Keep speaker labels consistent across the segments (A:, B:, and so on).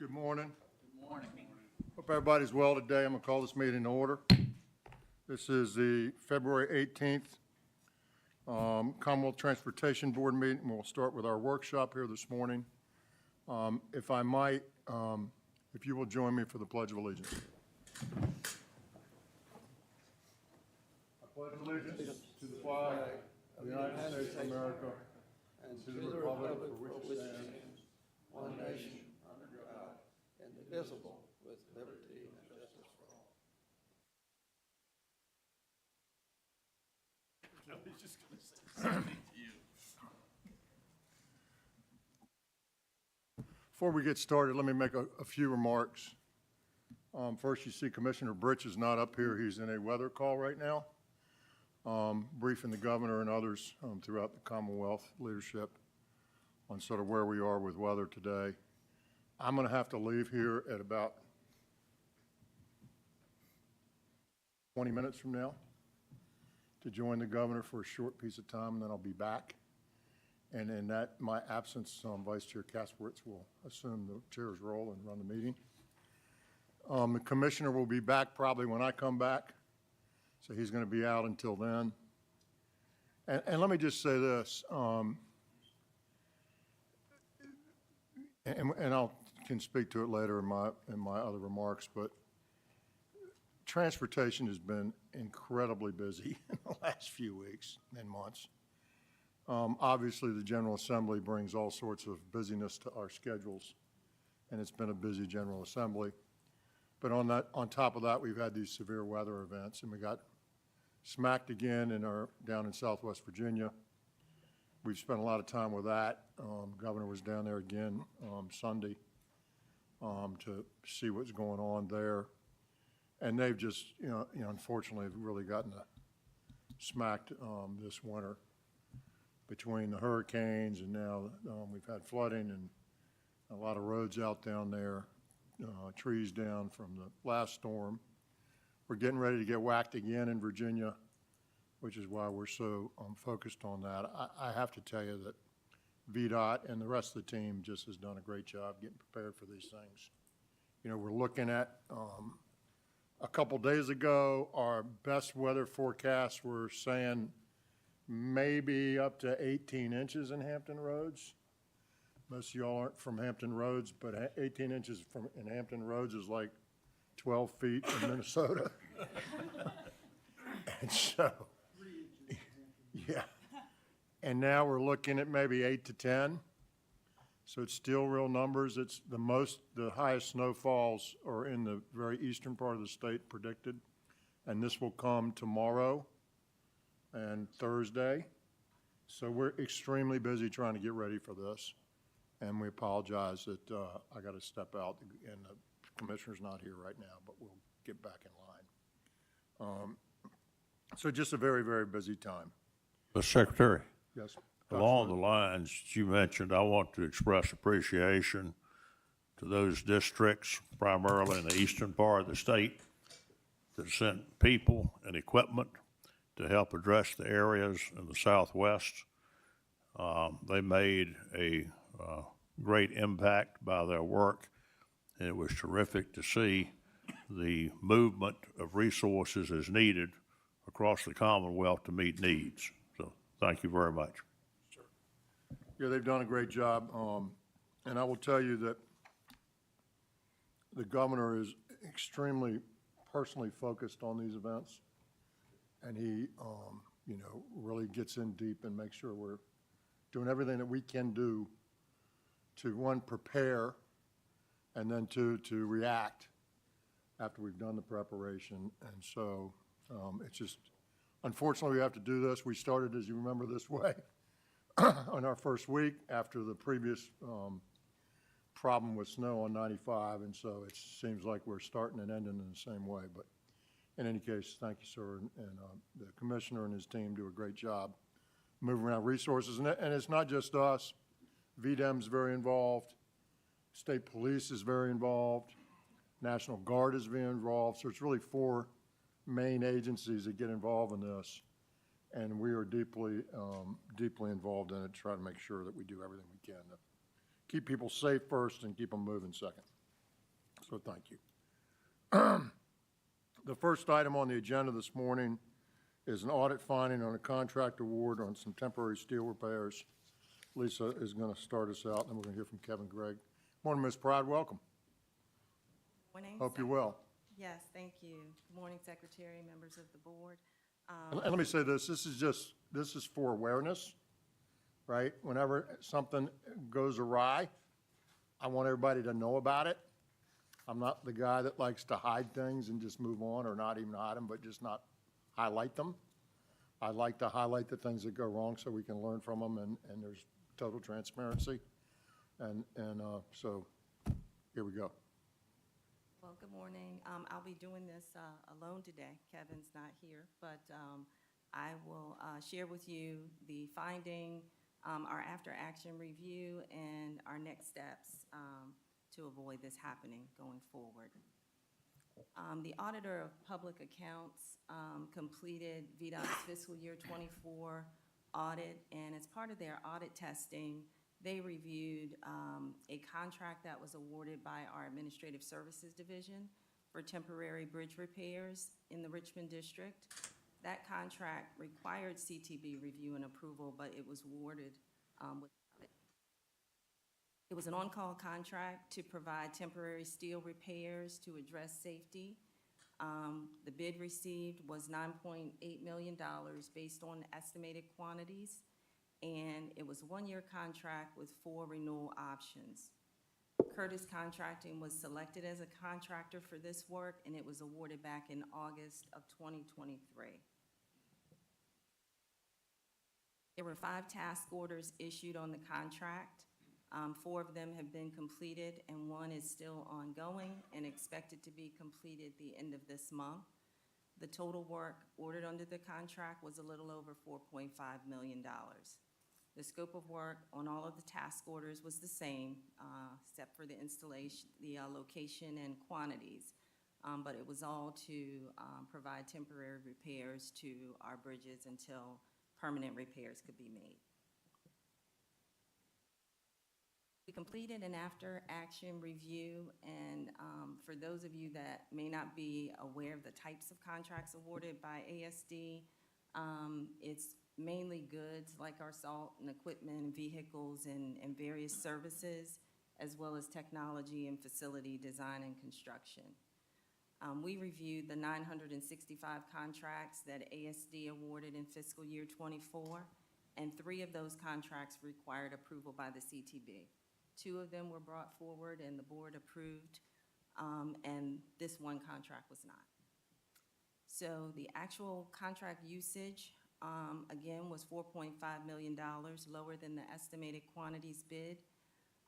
A: Good morning.
B: Good morning.
A: Hope everybody's well today. I'm going to call this meeting to order. This is the February 18th Commonwealth Transportation Board meeting. We'll start with our workshop here this morning. If I might, if you will join me for the Pledge of Allegiance. I pledge allegiance to the flag of the United States of America and to the republic for which it stands, one nation, under God, indivisible, with liberty and justice for all.
B: No, he's just going to say something to you.
A: Before we get started, let me make a few remarks. First, you see Commissioner Britch is not up here. He's in a weather call right now, briefing the governor and others throughout the Commonwealth leadership on sort of where we are with weather today. I'm going to have to leave here at about 20 minutes from now to join the governor for a short piece of time, and then I'll be back. And in that, my absence, Vice Chair Kasperwitz will assume the chair's role and run the meeting. The commissioner will be back probably when I come back, so he's going to be out until then. And let me just say this, and I can speak to it later in my other remarks, but transportation has been incredibly busy in the last few weeks and months. Obviously, the General Assembly brings all sorts of busyness to our schedules, and it's been a busy General Assembly. But on top of that, we've had these severe weather events, and we got smacked again down in Southwest Virginia. We've spent a lot of time with that. Governor was down there again Sunday to see what's going on there. And they've just, unfortunately, have really gotten smacked this winter between the hurricanes, and now we've had flooding and a lot of roads out down there, trees down from the last storm. We're getting ready to get whacked again in Virginia, which is why we're so focused on that. I have to tell you that VDOT and the rest of the team just has done a great job getting prepared for these things. We're looking at, a couple days ago, our best weather forecasts were saying maybe up to 18 inches in Hampton Roads. Most of y'all aren't from Hampton Roads, but 18 inches in Hampton Roads is like 12 feet in Minnesota. And so, yeah. And now we're looking at maybe 8 to 10. So it's still real numbers. It's the highest snowfalls are in the very eastern part of the state predicted. And this will come tomorrow and Thursday. So we're extremely busy trying to get ready for this. And we apologize that I got to step out and the commissioner's not here right now, but we'll get back in line. So just a very, very busy time.
C: Mr. Secretary,
A: Yes.
C: along the lines you mentioned, I want to express appreciation to those districts, primarily in the eastern part of the state, that sent people and equipment to help address the areas in the southwest. They made a great impact by their work, and it was terrific to see the movement of resources as needed across the Commonwealth to meet needs. So thank you very much.
A: Sure. Yeah, they've done a great job. And I will tell you that the governor is extremely personally focused on these events. And he, really gets in deep and makes sure we're doing everything that we can do to, one, prepare, and then two, to react after we've done the preparation. And so it's just, unfortunately, we have to do this. We started, as you remember, this way on our first week after the previous problem with snow on 95. And so it seems like we're starting and ending in the same way. But in any case, thank you, sir. And the commissioner and his team do a great job moving around resources. And it's not just us. VDEM's very involved. State Police is very involved. National Guard is very involved. So it's really 4 main agencies that get involved in this. And we are deeply involved in it to try to make sure that we do everything we can to keep people safe first and keep them moving second. So thank you. The first item on the agenda this morning is an audit finding on a contract award on some temporary steel repairs. Lisa is going to start us out, and then we're going to hear from Kevin Gregg. Morning, Ms. Pride, welcome.
D: Morning.
A: Hope you're well.
D: Yes, thank you. Good morning, Secretary, members of the board.
A: And let me say this, this is for awareness, right? Whenever something goes awry, I want everybody to know about it. I'm not the guy that likes to hide things and just move on, or not even hide them, but just not highlight them. I like to highlight the things that go wrong so we can learn from them, and there's total transparency. So here we go.
D: Well, good morning. I'll be doing this alone today. Kevin's not here, but I will share with you the finding, our after-action review, and our next steps to avoid this happening going forward. The Auditor of Public Accounts completed VDOT's fiscal year 24 audit, and as part of their audit testing, they reviewed a contract that was awarded by our Administrative Services Division for temporary bridge repairs in the Richmond District. That contract required CTB review and approval, but it was awarded without it. It was an on-call contract to provide temporary steel repairs to address safety. The bid received was $9.8 million based on estimated quantities, and it was a one-year contract with 4 renewal options. Curtis Contracting was selected as a contractor for this work, and it was awarded back in August of 2023. There were 5 task orders issued on the contract. 4 of them have been completed, and 1 is still ongoing and expected to be completed the end of this month. The total work ordered under the contract was a little over $4.5 million. The scope of work on all of the task orders was the same, except for the installation, the location and quantities, but it was all to provide temporary repairs to our bridges until permanent repairs could be made. We completed an after-action review, and for those of you that may not be aware of the types of contracts awarded by ASD, it's mainly goods like our salt and equipment and vehicles and various services, as well as technology and facility design and construction. We reviewed the 965 contracts that ASD awarded in fiscal year 24, and 3 of those contracts required approval by the CTB. 2 of them were brought forward and the board approved, and this 1 contract was not. So the actual contract usage, again, was $4.5 million, lower than the estimated quantities bid.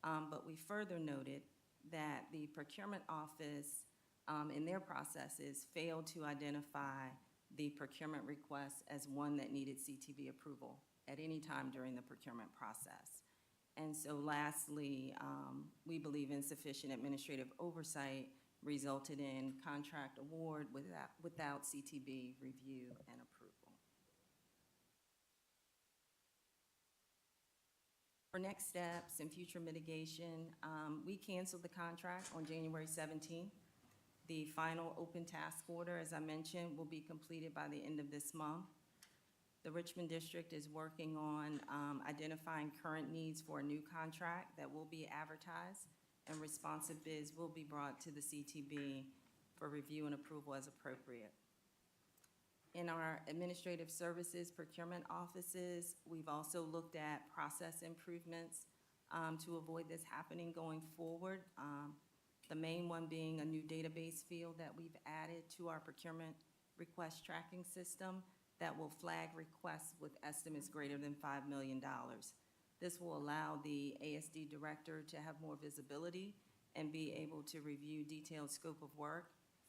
D: But we further noted that the procurement office, in their processes, failed to identify the procurement request as one that needed CTB approval at any time during the procurement process. And so lastly, we believe insufficient administrative oversight resulted in contract award without CTB review and approval. For next steps and future mitigation, we canceled the contract on January 17th. The final open task order, as I mentioned, will be completed by the end of this month. The Richmond District is working on identifying current needs for a new contract that will be advertised, and responsive bids will be brought to the CTB for review and approval as appropriate. In our administrative services procurement offices, we've also looked at process improvements to avoid this happening going forward. The main one being a new database field that we've added to our procurement request tracking system that will flag requests with estimates greater than $5 million. This will allow the ASD director to have more visibility and be able to review detailed scope of work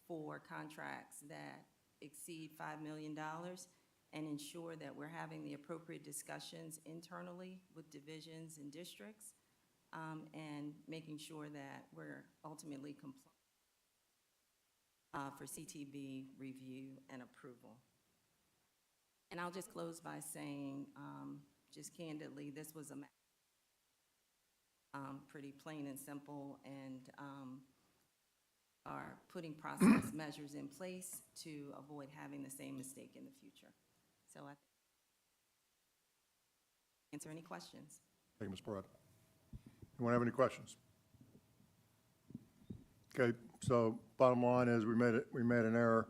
D: for contracts that exceed $5 million and ensure that we're having the appropriate discussions internally with divisions and districts, and making sure that we're ultimately compliant for CTB review and approval. And I'll just close by saying, just candidly, this was a pretty plain and simple, and are putting process measures in place to avoid having the same mistake in the future. So I answer any questions.
A: Thank you, Ms. Barrett. Anyone have any questions? Okay, so bottom line is we made an error.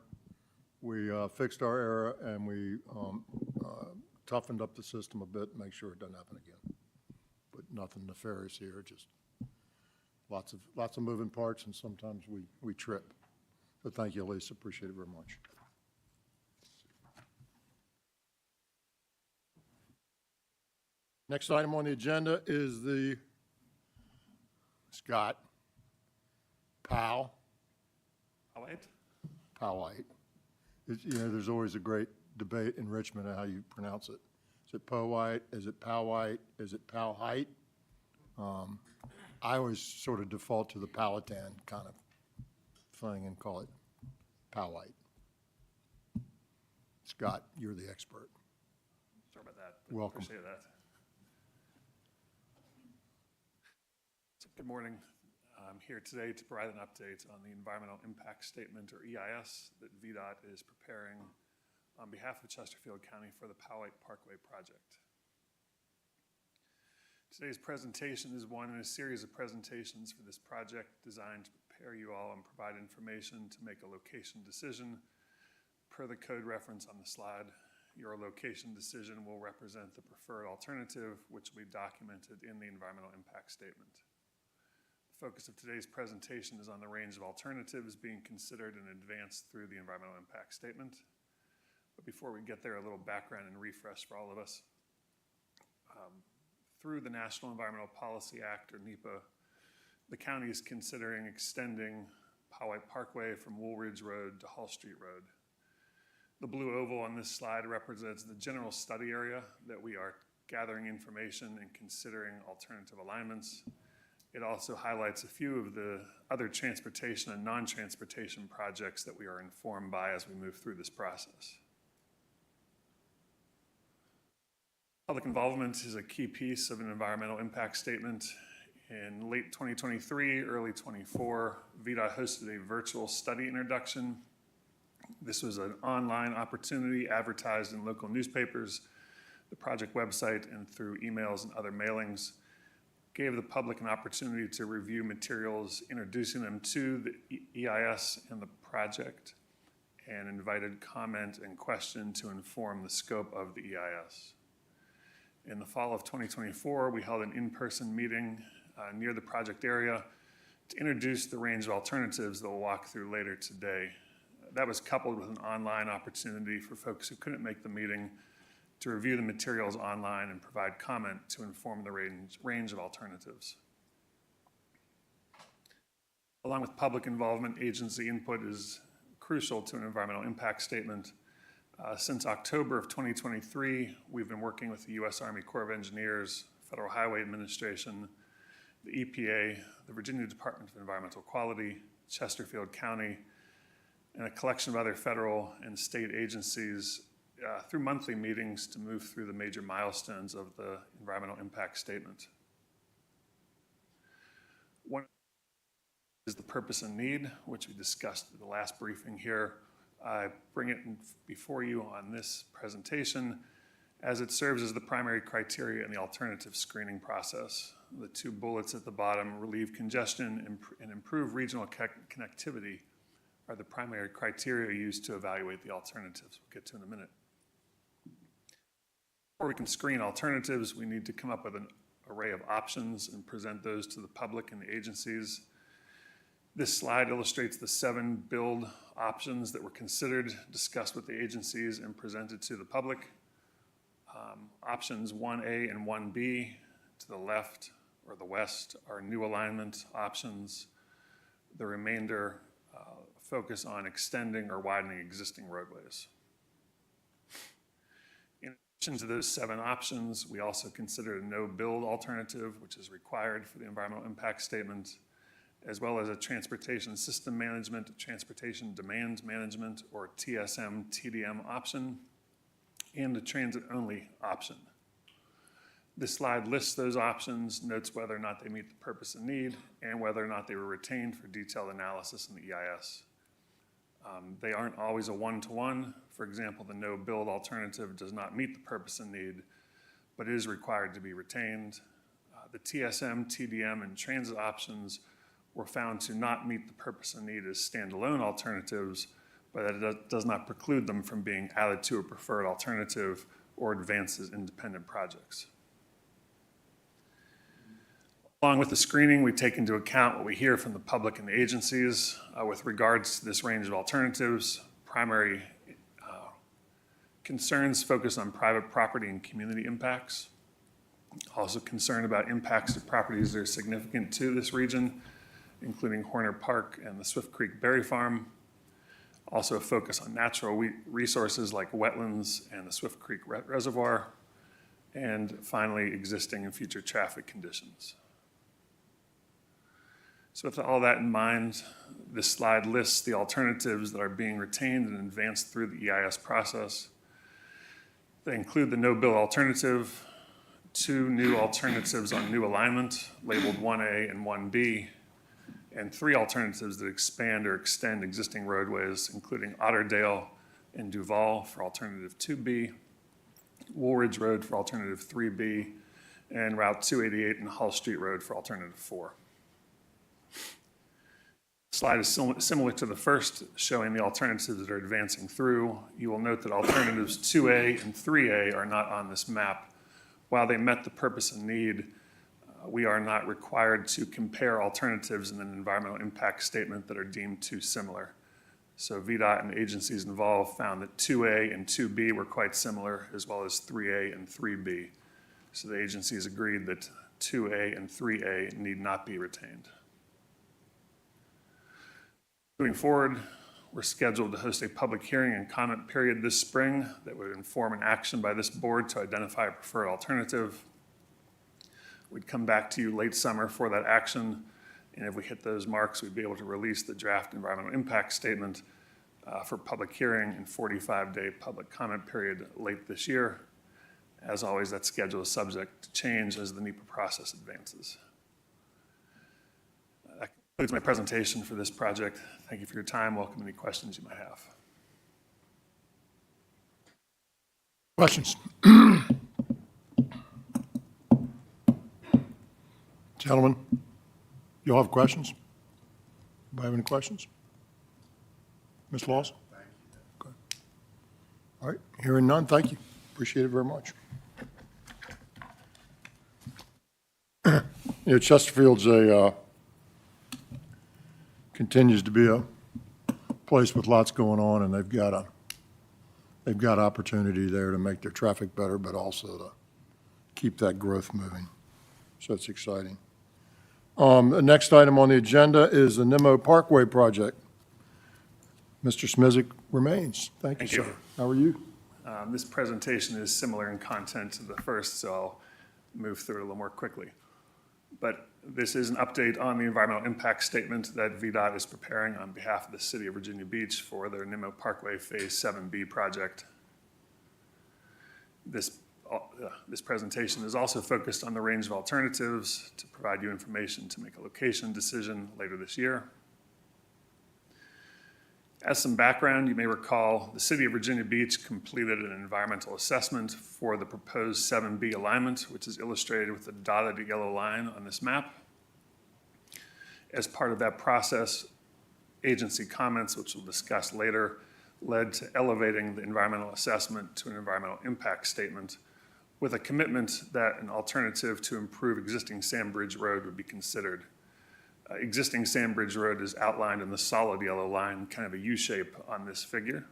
A: We fixed our error and we toughened up the system a bit, make sure it doesn't happen again. But nothing nefarious here, just lots of moving parts, and sometimes we trip. So thank you, Lisa, appreciate it very much. Next item on the agenda is the Scott Powell. Powhite. You know, there's always a great debate in Richmond on how you pronounce it. Is it Powhite? Is it Powhite? Is it Powhite? I always sort of default to the Powhatan kind of thing and call it Powhite. Scott, you're the expert.
E: Sorry about that. But
A: Welcome.
E: Appreciate that. So good morning. I'm here today to provide an update on the Environmental Impact Statement, or EIS, that VDOT is preparing on behalf of Chesterfield County for the Powhite Parkway project. Today's presentation is one in a series of presentations for this project designed to prepare you all and provide information to make a location decision. Per the code reference on the slide, your location decision will represent the preferred alternative, which will be documented in the Environmental Impact Statement. The focus of today's presentation is on the range of alternatives being considered and advanced through the Environmental Impact Statement. But before we get there, a little background and refresh for all of us. Through the National Environmental Policy Act, or NEPA, the county is considering extending Powhite Parkway from Woolridge Road to Hall Street Road. The blue oval on this slide represents the general study area that we are gathering information and considering alternative alignments. It also highlights a few of the other transportation and non-transportation projects that we are informed by as we move through this process. Public involvement is a key piece of an environmental impact statement. In late 2023, early 24, VDOT hosted a virtual study introduction. This was an online opportunity advertised in local newspapers, the project website, and through emails and other mailings. Gave the public an opportunity to review materials, introducing them to the EIS and the project, and invited comment and question to inform the scope of the EIS. In the fall of 2024, we held an in-person meeting near the project area to introduce the range of alternatives that we'll walk through later today. That was coupled with an online opportunity for folks who couldn't make the meeting to review the materials online and provide comment to inform the range of alternatives. Along with public involvement, agency input is crucial to an environmental impact statement. Since October of 2023, we've been working with the U.S. Army Corps of Engineers, Federal Highway Administration, the EPA, the Virginia Department of Environmental Quality, Chesterfield County, and a collection of other federal and state agencies through monthly meetings to move through the major milestones of the environmental impact statement. One is the purpose and need, which we discussed at the last briefing here. I bring it before you on this presentation as it serves as the primary criteria in the alternative screening process. The two bullets at the bottom, relieve congestion and improve regional connectivity, are the primary criteria used to evaluate the alternatives. We'll get to in a minute. Before we can screen alternatives, we need to come up with an array of options and present those to the public and the agencies. This slide illustrates the 7 build options that were considered, discussed with the agencies, and presented to the public. Options 1A and 1B to the left or the west are new alignment options. The remainder focus on extending or widening existing roadways. In addition to those 7 options, we also considered a no-build alternative, which is required for the environmental impact statement, as well as a transportation system management, transportation demand management, or TSM-TDM option, and a transit-only option. This slide lists those options, notes whether or not they meet the purpose and need, and whether or not they were retained for detailed analysis in the EIS. They aren't always a one-to-one. For example, the no-build alternative does not meet the purpose and need, but is required to be retained. The TSM, TDM, and transit options were found to not meet the purpose and need as standalone alternatives, but that does not preclude them from being added to a preferred alternative or advanced as independent projects. Along with the screening, we take into account what we hear from the public and the agencies with regards to this range of alternatives. Primary concerns focus on private property and community impacts. Also concerned about impacts to properties that are significant to this region, including Horner Park and the Swift Creek Berry Farm. Also a focus on natural resources like wetlands and the Swift Creek Reservoir. And finally, existing and future traffic conditions. So with all that in mind, this slide lists the alternatives that are being retained and advanced through the EIS process. They include the no-bill alternative, 2 new alternatives on new alignment, labeled 1A and 1B, and 3 alternatives that expand or extend existing roadways, including Otterdale and Duval for alternative 2B, Woolridge Road for alternative 3B, and Route 288 and Hull Street Road for alternative 4. Slide is similar to the first, showing the alternatives that are advancing through. You will note that alternatives 2A and 3A are not on this map. While they met the purpose and need, we are not required to compare alternatives in an environmental impact statement that are deemed too similar. So VDOT and agencies involved found that 2A and 2B were quite similar, as well as 3A and 3B. So the agencies agreed that 2A and 3A need not be retained. Moving forward, we're scheduled to host a public hearing and comment period this spring that would inform an action by this board to identify a preferred alternative. We'd come back to you late summer for that action, and if we hit those marks, we'd be able to release the draft environmental impact statement for public hearing and 45-day public comment period late this year. As always, that schedule is subject to change as the NEPA process advances. That concludes my presentation for this project. Thank you for your time. Welcome any questions you might have.
A: Questions? Gentlemen, you all have questions? Anybody have any questions? Ms. Lawson? Thank you. Okay. All right, hearing none, thank you. Appreciate it very much. You know, Chesterfield's continues to be a place with lots going on, and they've got opportunity there to make their traffic better, but also to keep that growth moving. So it's exciting. The next item on the agenda is the Nimmo Parkway project. Mr. Smizik remains. Thank you, sir. How are you?
E: This presentation is similar in content to the first, so I'll move through it a little more quickly. But this is an update on the environmental impact statement that VDOT is preparing on behalf of the City of Virginia Beach for their Nimmo Parkway Phase 7B project. This presentation is also focused on the range of alternatives to provide you information to make a location decision later this year. As some background, you may recall the City of Virginia Beach completed an environmental assessment for the proposed 7B alignment, which is illustrated with the dotted yellow line on this map. As part of that process, agency comments, which we'll discuss later, led to elevating the environmental assessment to an environmental impact statement with a commitment that an alternative to improve existing Sandbridge Road would be considered. Existing Sandbridge Road is outlined in the solid yellow line, kind of a U-shape on this figure.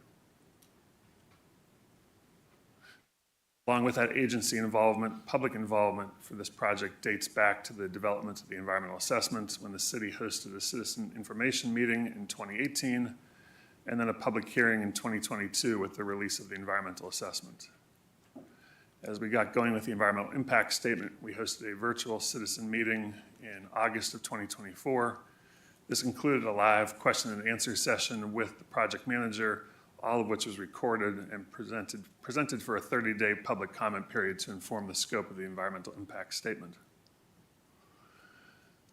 E: Along with that agency involvement, public involvement for this project dates back to the development of the environmental assessment when the city hosted a citizen information meeting in 2018, and then a public hearing in 2022 with the release of the environmental assessment. As we got going with the environmental impact statement, we hosted a virtual citizen meeting in August of 2024. This included a live question and answer session with the project manager, all of which was recorded and presented for a 30-day public comment period to inform the scope of the environmental impact statement.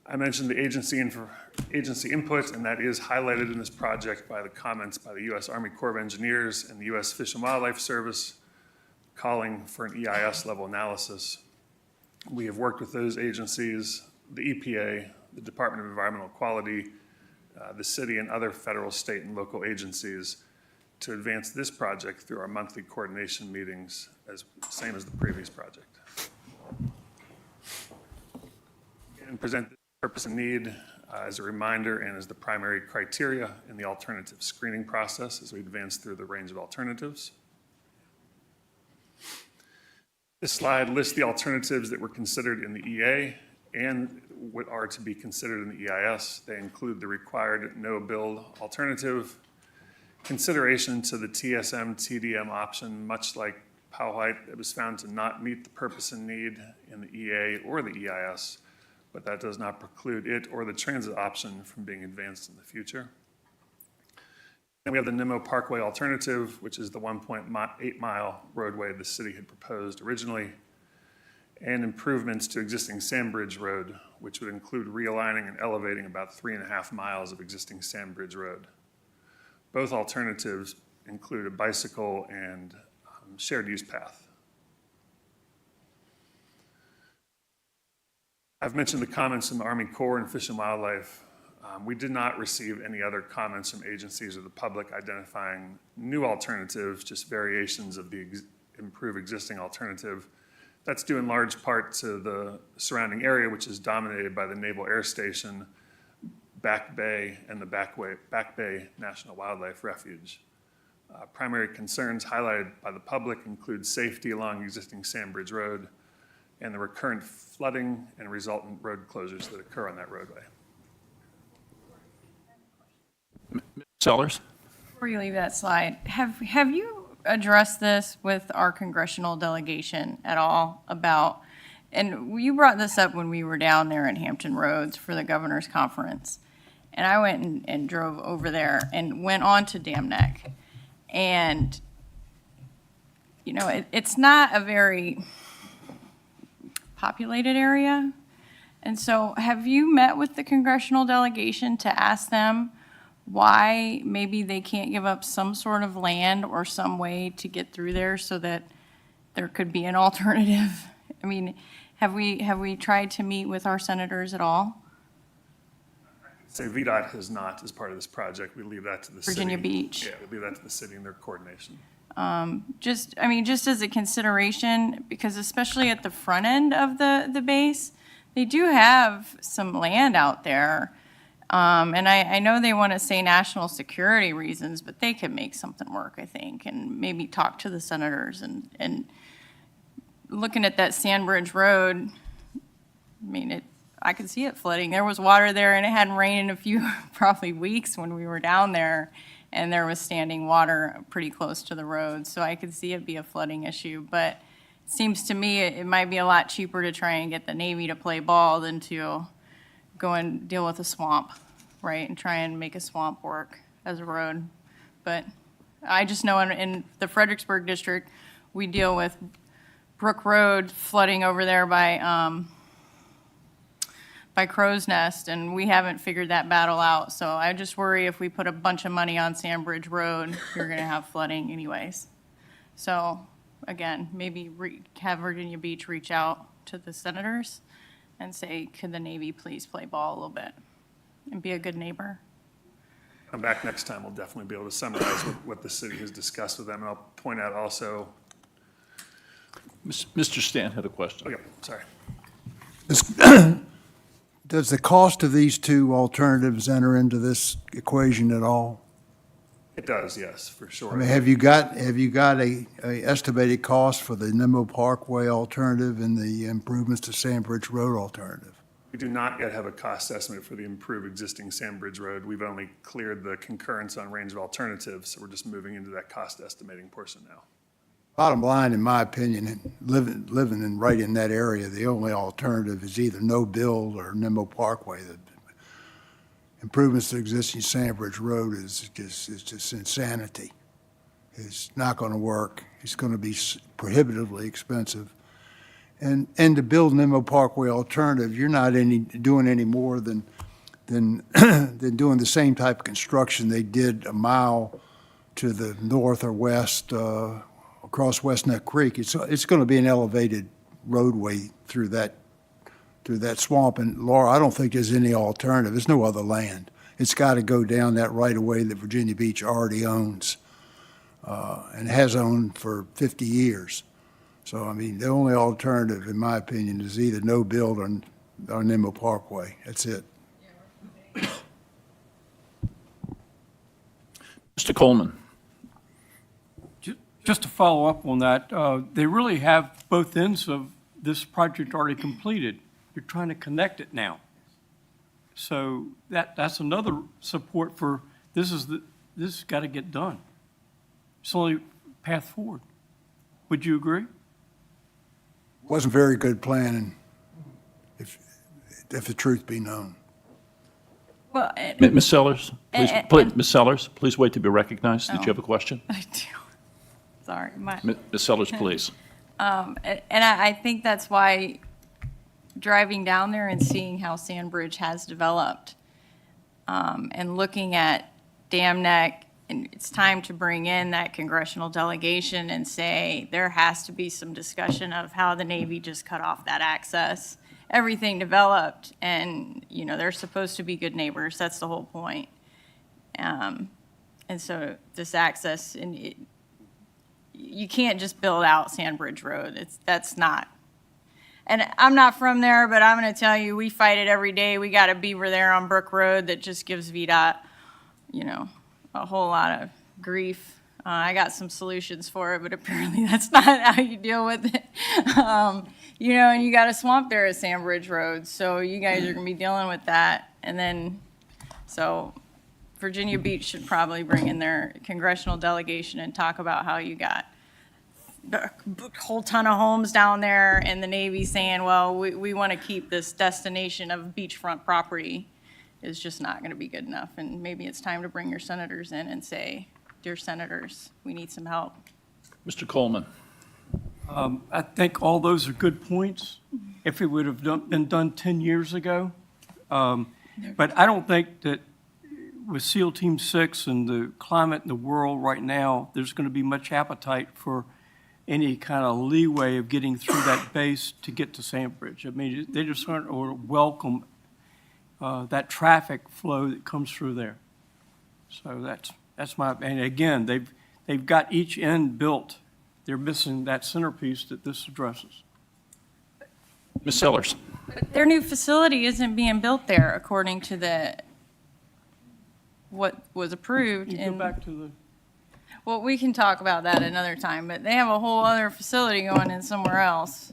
E: I mentioned the agency input, and that is highlighted in this project by the comments by the U.S. Army Corps of Engineers and the U.S. Fish and Wildlife Service calling for an EIS level analysis. We have worked with those agencies, the EPA, the Department of Environmental Quality, the city, and other federal, state, and local agencies to advance this project through our monthly coordination meetings, same as the previous project. And present the purpose and need as a reminder and as the primary criteria in the alternative screening process as we advance through the range of alternatives. This slide lists the alternatives that were considered in the EA and what are to be considered in the EIS. They include the required no-build alternative, consideration to the TSM-TDM option, much like Powhite, it was found to not meet the purpose and need in the EA or the EIS, but that does not preclude it or the transit option from being advanced in the future. Then we have the Nimmo Parkway alternative, which is the 1.8-mile roadway the city had proposed originally, and improvements to existing Sandbridge Road, which would include realigning and elevating about 3.5 miles of existing Sandbridge Road. Both alternatives include a bicycle and shared use path. I've mentioned the comments from the Army Corps and Fish and Wildlife. We did not receive any other comments from agencies or the public identifying new alternatives, just variations of the improved existing alternative. That's due in large part to the surrounding area, which is dominated by the Naval Air Station, Back Bay, and the Back Bay National Wildlife Refuge. Primary concerns highlighted by the public include safety along existing Sandbridge Road and the recurrent flooding and resultant road closures that occur on that roadway.
F: Sellers?
G: Before you leave that slide, have you addressed this with our congressional delegation at all about, and you brought this up when we were down there at Hampton Roads for the governor's conference, and I went and drove over there and went on to Dam Neck, and you know, it's not a very populated area, and so have you met with the congressional delegation to ask them why maybe they can't give up some sort of land or some way to get through there so that there could be an alternative? I mean, have we tried to meet with our senators at all?
E: Say VDOT has not as part of this project. We leave that to the city.
G: Virginia Beach.
E: Yeah, we leave that to the city and their coordination.
G: Just as a consideration, because especially at the front end of the base, they do have some land out there. And I know they want to say national security reasons, but they could make something work, I think, and maybe talk to the senators. And looking at that Sandbridge Road, I mean, I could see it flooding. There was water there, and it hadn't rained in a few probably weeks when we were down there, and there was standing water pretty close to the road. So I could see it be a flooding issue. But it seems to me it might be a lot cheaper to try and get the Navy to play ball than to go and deal with a swamp, right, and try and make a swamp work as a road. But I just know in the Fredericksburg district, we deal with Brook Road flooding over there by Crow's Nest, and we haven't figured that battle out. So I just worry if we put a bunch of money on Sandbridge Road, you're gonna have flooding anyways. So again, maybe have Virginia Beach reach out to the senators and say, could the Navy please play ball a little bit and be a good neighbor?
E: Come back next time, we'll definitely be able to summarize what the city has discussed with them. And I'll point out also,
F: Mr. Stan had a question.
E: okay, sorry.
H: Does the cost of these two alternatives enter into this equation at all?
E: It does, yes, for sure.
H: I mean, have you got a estimated cost for the Nimmo Parkway alternative and the improvements to Sandbridge Road alternative?
E: We do not yet have a cost estimate for the improved existing Sandbridge Road. We've only cleared the concurrence on range of alternatives, so we're just moving into that cost estimating portion now.
H: Bottom line, in my opinion, living and right in that area, the only alternative is either no build or Nimmo Parkway. The improvements to existing Sandbridge Road is just insanity. is not going to work. It's going to be prohibitively expensive. And to build an Emo Parkway alternative, you're not doing any more than than doing the same type of construction they did a mile to the north or west across West Neck Creek. It's going to be an elevated roadway through that swamp. And Laura, I don't think there's any alternative. There's no other land. It's got to go down that right of way that Virginia Beach already owns and has owned for 50 years. So, I mean, the only alternative, in my opinion, is either no build or Nemo Parkway. That's it.
F: Mr. Coleman.
I: Just to follow up on that, they really have both ends of this project already completed. You're trying to connect it now. So that's another support for, this has got to get done. It's the only path forward. Would you agree?
H: Wasn't very good planning, if the truth be known.
G: Well,
F: Ms. Sellers, please,
G: and-
F: Ms. Sellers, please wait to be recognized. Did
G: Oh.
F: you have a question?
G: I do. Sorry.
F: Ms. Sellers, please.
G: And I think that's why driving down there and seeing how Sandbridge has developed, and looking at Dam Neck, and it's time to bring in that congressional delegation and say, there has to be some discussion of how the Navy just cut off that access. Everything developed, and, you know, they're supposed to be good neighbors. That's the whole point. And so this access, and you can't just build out Sandbridge Road. That's not. And I'm not from there, but I'm going to tell you, we fight it every day. We got a beaver there on Brook Road that just gives VDOT, you know, a whole lot of grief. I got some solutions for it, but apparently that's not how you deal with it. You know, and you got a swamp there at Sandbridge Road, so you guys are going to be dealing with that. And then, so Virginia Beach should probably bring in their congressional delegation and talk about how you got a whole ton of homes down there, and the Navy saying, well, we want to keep this destination of beachfront property is just not going to be good enough. And maybe it's time to bring your senators in and say, dear senators, we need some help.
F: Mr. Coleman.
I: I think all those are good points, if it would have been done 10 years ago. But I don't think that with SEAL Team 6 and the climate in the world right now, there's going to be much appetite for any kind of leeway of getting through that base to get to Sandbridge. I mean, they just aren't or welcome that traffic flow that comes through there. So that's my, and again, they've got each end built. They're missing that centerpiece that this addresses.
F: Ms. Sellers.
G: Their new facility isn't being built there according to what was approved.
I: You go back to the,
G: Well, we can talk about that another time, but they have a whole other facility going in somewhere else.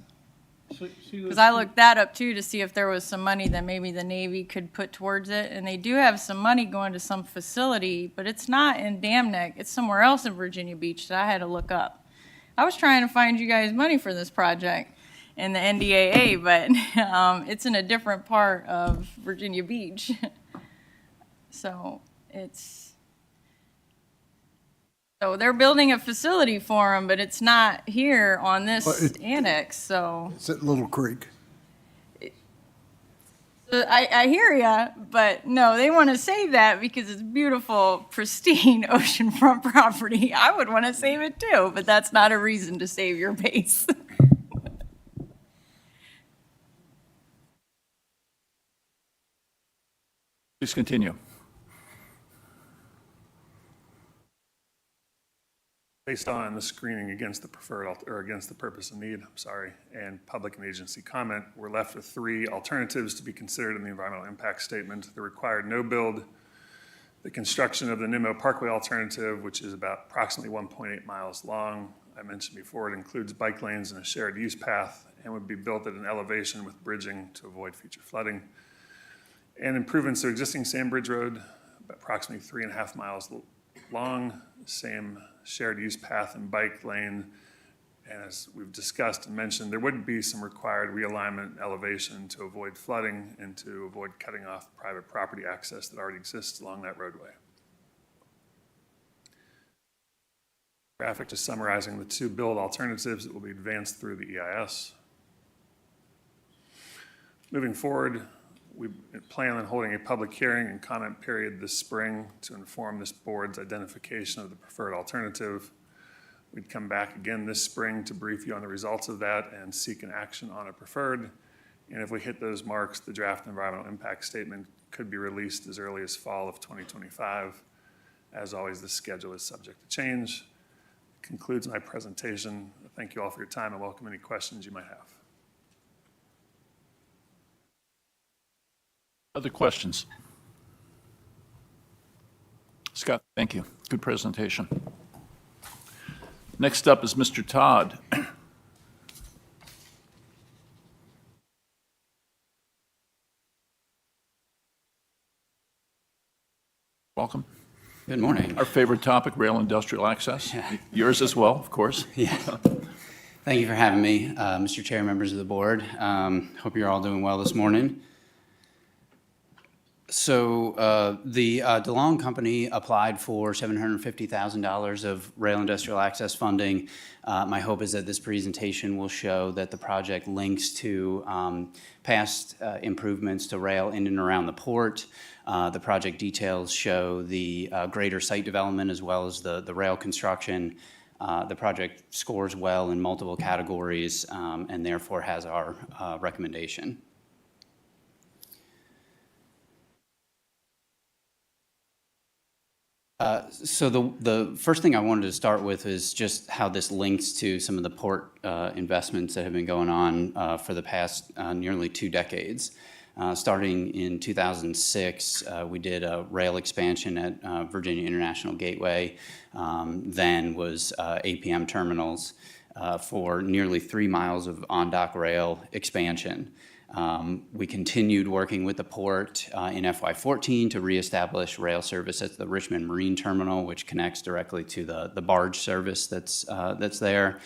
G: Because I looked that up too to see if there was some money that maybe the Navy could put towards it. And they do have some money going to some facility, but it's not in Dam Neck. It's somewhere else in Virginia Beach that I had to look up. I was trying to find you guys money for this project in the NDAA, but it's in a different part of Virginia Beach. So they're building a facility for them, but it's not here on this annex, so.
H: It's at Little Creek.
G: I hear ya, but no, they want to save that because it's beautiful, pristine oceanfront property. I would want to save it too, but that's not a reason to save your base.
F: Please continue.
E: Based on the screening against the preferred, or against the purpose of need, and public and agency comment, we're left with 3 alternatives to be considered in the environmental impact statement. The required no build, the construction of the Nimmo Parkway alternative, which is about approximately 1.8 miles long. I mentioned before, it includes bike lanes and a shared use path and would be built at an elevation with bridging to avoid future flooding. And improvements to existing Sandbridge Road, approximately 3.5 miles long, same shared use path and bike lane. And as we've discussed and mentioned, there would be some required realignment and elevation to avoid flooding and to avoid cutting off private property access that already exists along that roadway. graphic just summarizing the two build alternatives that will be advanced through the EIS. Moving forward, we plan on holding a public hearing and comment period this spring to inform this board's identification of the preferred alternative. We'd come back again this spring to brief you on the results of that and seek an action on a preferred. And if we hit those marks, the draft environmental impact statement could be released as early as fall of 2025. As always, the schedule is subject to change. Concludes my presentation. Thank you all for your time and welcome any questions you might have.
F: Other questions? Scott, thank you. Good presentation. Next up is Mr. Todd. Welcome.
J: Good morning.
F: Our favorite topic, rail industrial access. Yours as well, of course.
J: Yeah. Thank you for having me, Mr. Chair, members of the board. Hope you're all doing well this morning. So the DeLong Company applied for $750,000 of rail industrial access funding. My hope is that this presentation will show that the project links to past improvements to rail in and around the port. The project details show the greater site development as well as the rail construction. The project scores well in multiple categories and therefore has our recommendation. So the first thing I wanted to start with is just how this links to some of the port investments that have been going on for the past nearly 2 decades. Starting in 2006, we did a rail expansion at Virginia International Gateway, then was APM terminals for nearly 3 miles of on-dock rail expansion. We continued working with the port in FY14 to reestablish rail service at the Richmond Marine Terminal, which connects directly to the barge service that's there.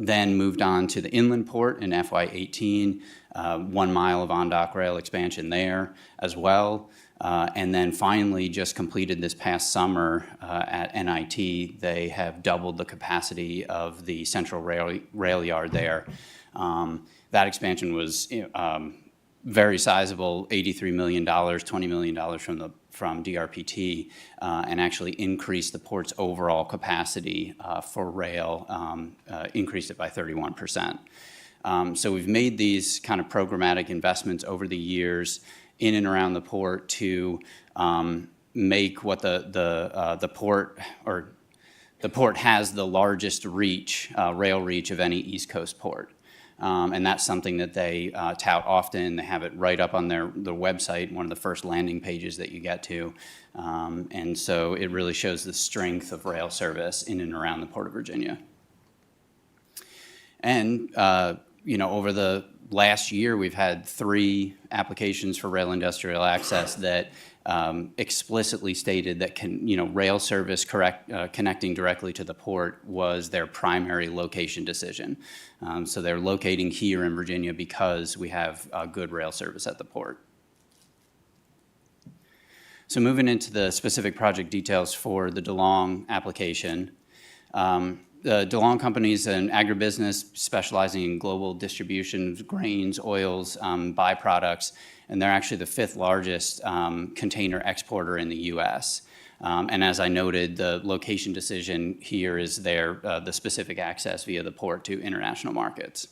J: Then moved on to the inland port in FY18, 1 mile of on-dock rail expansion there as well. And then finally just completed this past summer at NIT, they have doubled the capacity of the central rail yard there. That expansion was very sizable, $83 million, $20 million from DRPT, and actually increased the port's overall capacity for rail, increased it by 31%. So we've made these kind of programmatic investments over the years in and around the port to make what the port has the largest reach, rail reach of any East Coast port. And that's something that they tout often. They have it right up on their website, one of the first landing pages that you get to. And so it really shows the strength of rail service in and around the Port of Virginia. And, over the last year, we've had 3 applications for rail industrial access that explicitly stated that rail service connecting directly to the port was their primary location decision. So they're locating here in Virginia because we have good rail service at the port. So moving into the specific project details for the DeLong application. The DeLong Company is an agribusiness specializing in global distribution of grains, oils, byproducts, and they're actually the 5th largest container exporter in the U.S. And as I noted, the location decision here is the specific access via the port to international markets.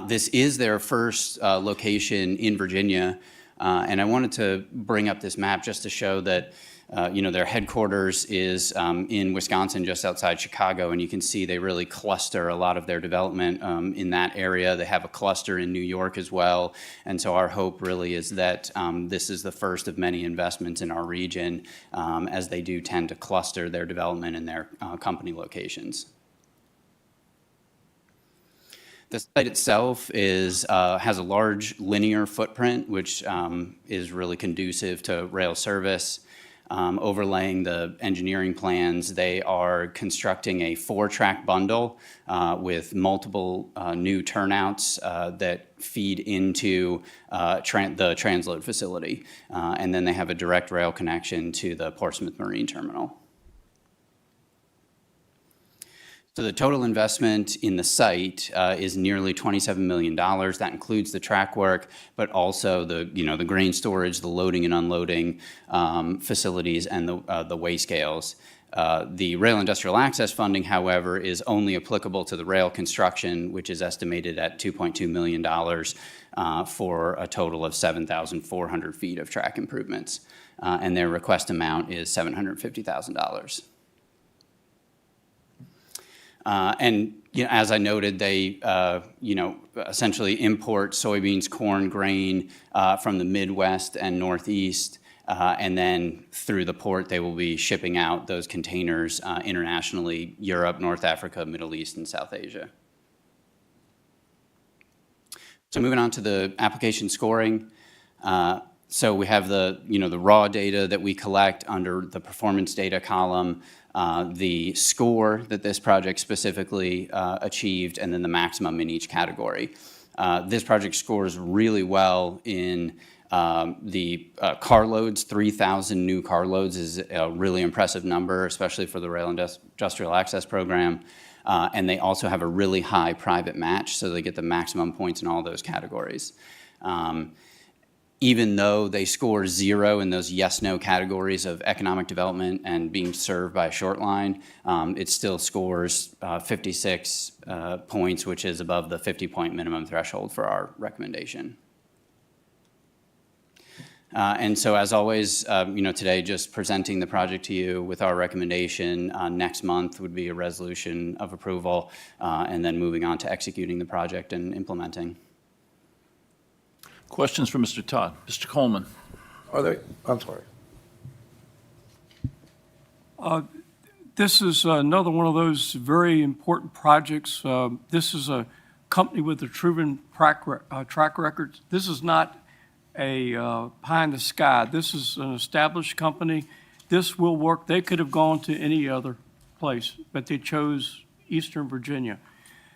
J: This is their first location in Virginia, and I wanted to bring up this map just to show that their headquarters is in Wisconsin, just outside Chicago, and you can see they really cluster a lot of their development in that area. They have a cluster in New York as well, and so our hope really is that this is the first of many investments in our region, as they do tend to cluster their development in their company locations. The site itself has a large linear footprint, which is really conducive to rail service. Overlaying the engineering plans, they are constructing a 4-track bundle with multiple new turnouts that feed into the transload facility. And then they have a direct rail connection to the Portsmouth Marine Terminal. So the total investment in the site is nearly $27 million. That includes the track work, but also the grain storage, the loading and unloading facilities, and the weigh scales. The rail industrial access funding, however, is only applicable to the rail construction, which is estimated at $2.2 million for a total of 7,400 feet of track improvements. And their request amount is $750,000. And as I noted, they essentially import soybeans, corn, grain from the Midwest and Northeast, and then through the port they will be shipping out those containers internationally: Europe, North Africa, Middle East, and South Asia. So moving on to the application scoring. So we have the raw data that we collect under the performance data column, the score that this project specifically achieved, and then the maximum in each category. This project scores really well in the carloads. 3,000 new carloads is a really impressive number, especially for the Rail Industrial Access Program. And they also have a really high private match, so they get the maximum points in all those categories. Even though they score 0 in those yes/no categories of economic development and being served by a short line, it still scores 56 points, which is above the 50-point minimum threshold for our recommendation. And so, as always, today just presenting the project to you with our recommendation. Next month would be a resolution of approval, and then moving on to executing the project and implementing.
F: Questions for Mr. Todd? Mr. Coleman?
K: I'm sorry.
I: This is another one of those very important projects. This is a company with a proven track record. This is not a pie in the sky. This is an established company. This will work. They could have gone to any other place, but they chose Eastern Virginia.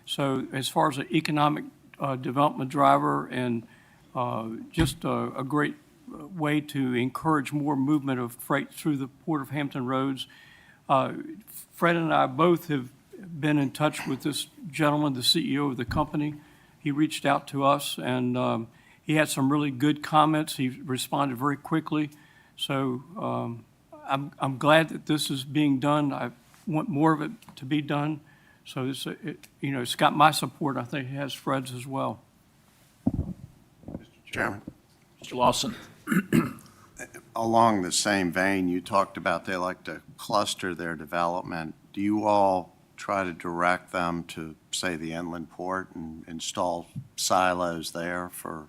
I: So as far as an economic development driver and just a great way to encourage more movement of freight through the Port of Hampton roads. Fred and I both have been in touch with this gentleman, the CEO of the company. He reached out to us, and he had some really good comments. He responded very quickly. So I'm glad that this is being done. I want more of it to be done. So it's got my support. I think it has Fred's as well.
K: Chairman.
F: Mr. Lawson?
K: Along the same vein, you talked about they like to cluster their development. Do you all try to direct them to, say, the inland port and install silos there for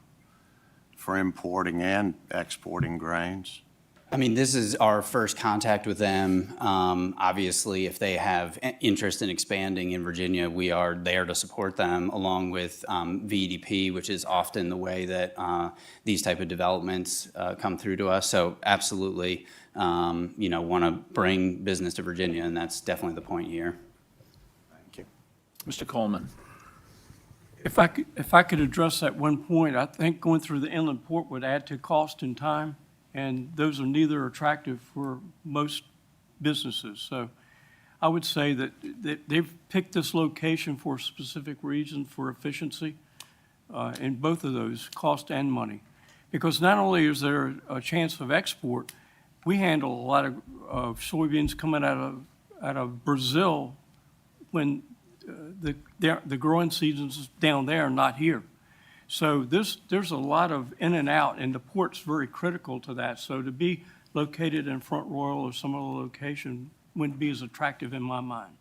K: importing and exporting grains?
J: I mean, this is our first contact with them. Obviously, if they have interest in expanding in Virginia, we are there to support them, along with VDP, which is often the way that these type of developments come through to us. So absolutely, want to bring business to Virginia, and that's definitely the point here.
K: Thank you.
F: Mr. Coleman?
I: If I could address that one point, I think going through the inland port would add to cost and time, and those are neither attractive for most businesses. So I would say that they've picked this location for a specific reason, for efficiency, in both of those, cost and money. Because not only is there a chance of export, we handle a lot of soybeans coming out of Brazil when the growing season's down there, not here. So there's a lot of in and out, and the port's very critical to that. So to be located in Front Royal or some other location wouldn't be as attractive in my mind.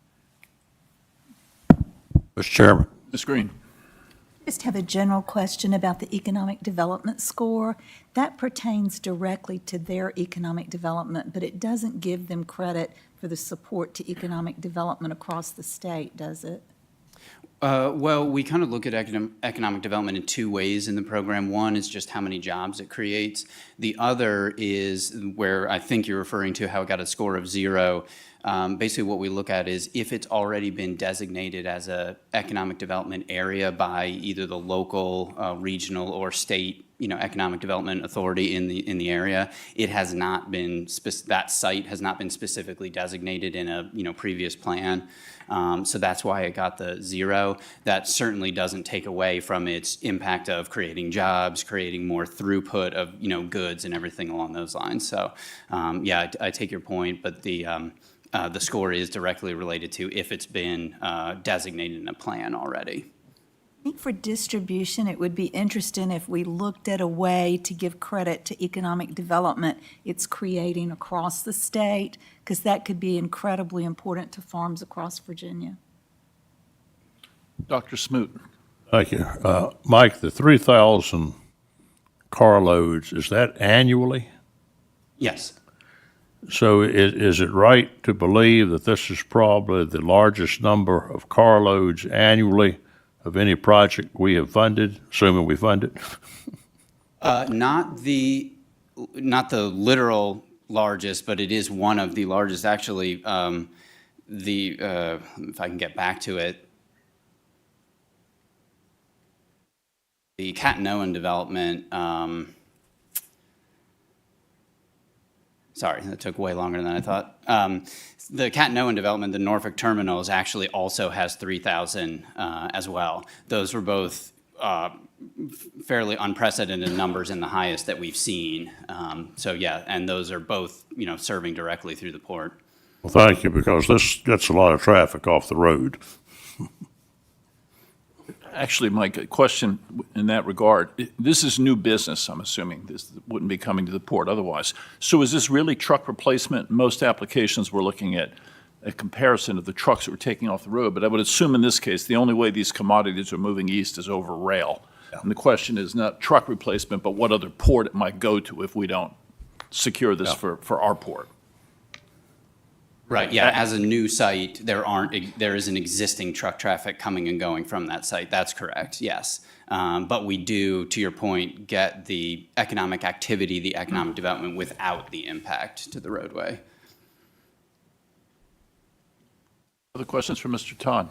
C: Mr. Chairman.
F: Ms. Green?
L: Just have a general question about the economic development score. That pertains directly to their economic development, but it doesn't give them credit for the support to economic development across the state, does it?
J: Well, we kind of look at economic development in two ways in the program. One is just how many jobs it creates. The other is where I think you're referring to how it got a score of 0. Basically, what we look at is if it's already been designated as a economic development area by either the local, regional, or state, economic development authority in the area, it has not been that site has not been specifically designated in a previous plan. So that's why it got the 0. That certainly doesn't take away from its impact of creating jobs, creating more throughput of goods and everything along those lines. So yeah, I take your point, but the score is directly related to if it's been designated in a plan already.
L: I think for distribution, it would be interesting if we looked at a way to give credit to economic development it's creating across the state, because that could be incredibly important to farms across Virginia.
F: Dr. Smoot.
C: Thank you. Mike, the 3,000 carloads, is that annually?
J: Yes.
C: So is it right to believe that this is probably the largest number of carloads annually of any project we have funded, assuming we fund it?
J: Not the literal largest, but it is one of the largest. Actually, if I can get back to it, the Catanoan development. Sorry, that took way longer than I thought. The Catanoan development, the Norfolk terminals, actually also has 3,000 as well. Those were both fairly unprecedented numbers and the highest that we've seen. So yeah, and those are both serving directly through the port.
C: Well, thank you, because this gets a lot of traffic off the road.
F: Actually, Mike, a question in that regard. This is new business, I'm assuming. This wouldn't be coming to the port otherwise. So is this really truck replacement? Most applications we're looking at a comparison of the trucks that we're taking off the road. But I would assume in this case, the only way these commodities are moving east is over rail. Yeah. And the question is not truck replacement, but what other port it might go to if we don't secure this for our port.
J: Right, yeah, as a new site, there is an existing truck traffic coming and going from that site. That's correct, yes. But we do, to your point, get the economic activity, the economic development without the impact to the roadway.
F: Other questions for Mr. Todd?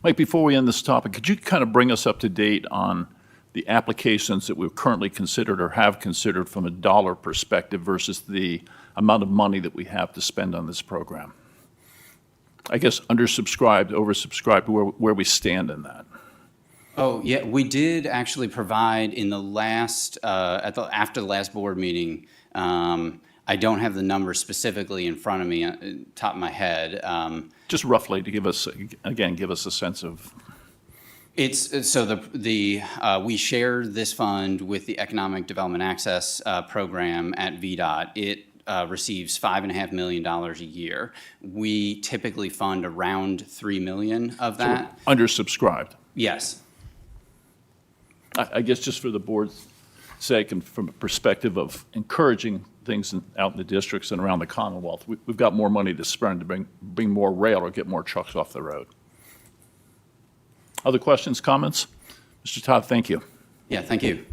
F: Mike, before we end this topic, could you kind of bring us up to date on the applications that we've currently considered or have considered from a dollar perspective versus the amount of money that we have to spend on this program? I guess undersubscribed, oversubscribed, where we stand in that.
J: Oh, yeah, we did actually provide in the last, after the last board meeting, I don't have the number specifically in front of me, top of my head.
F: Just roughly to give us, again, give us a sense of.
J: It's so we share this fund with the Economic Development Access Program at VDOT. It receives $5.5 million a year. We typically fund around $3 million of that.
F: So undersubscribed.
J: Yes.
F: I guess just for the board's sake and from a perspective of encouraging things out in the districts and around the Commonwealth, we've got more money to spend to bring more rail or get more trucks off the road. Other questions, comments? Mr. Todd, thank you.
J: Yeah, thank you.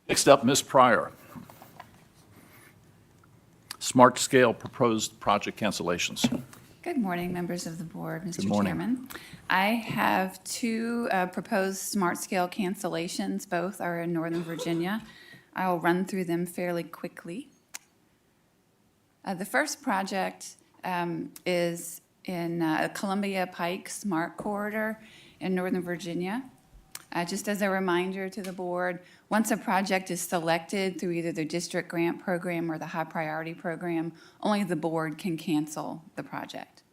F: Next up, Ms. Pryor. Smart scale proposed project cancellations.
M: Good morning, members of the board, Mr.
F: Good morning.
M: Chairman. I have two proposed smart scale cancellations. Both are in Northern Virginia. I'll run through them fairly quickly. The first project is in Columbia Pike Smart Corridor in Northern Virginia. Just as a reminder to the board, once a project is selected through either the district grant program or the high priority program, only the board can cancel the project.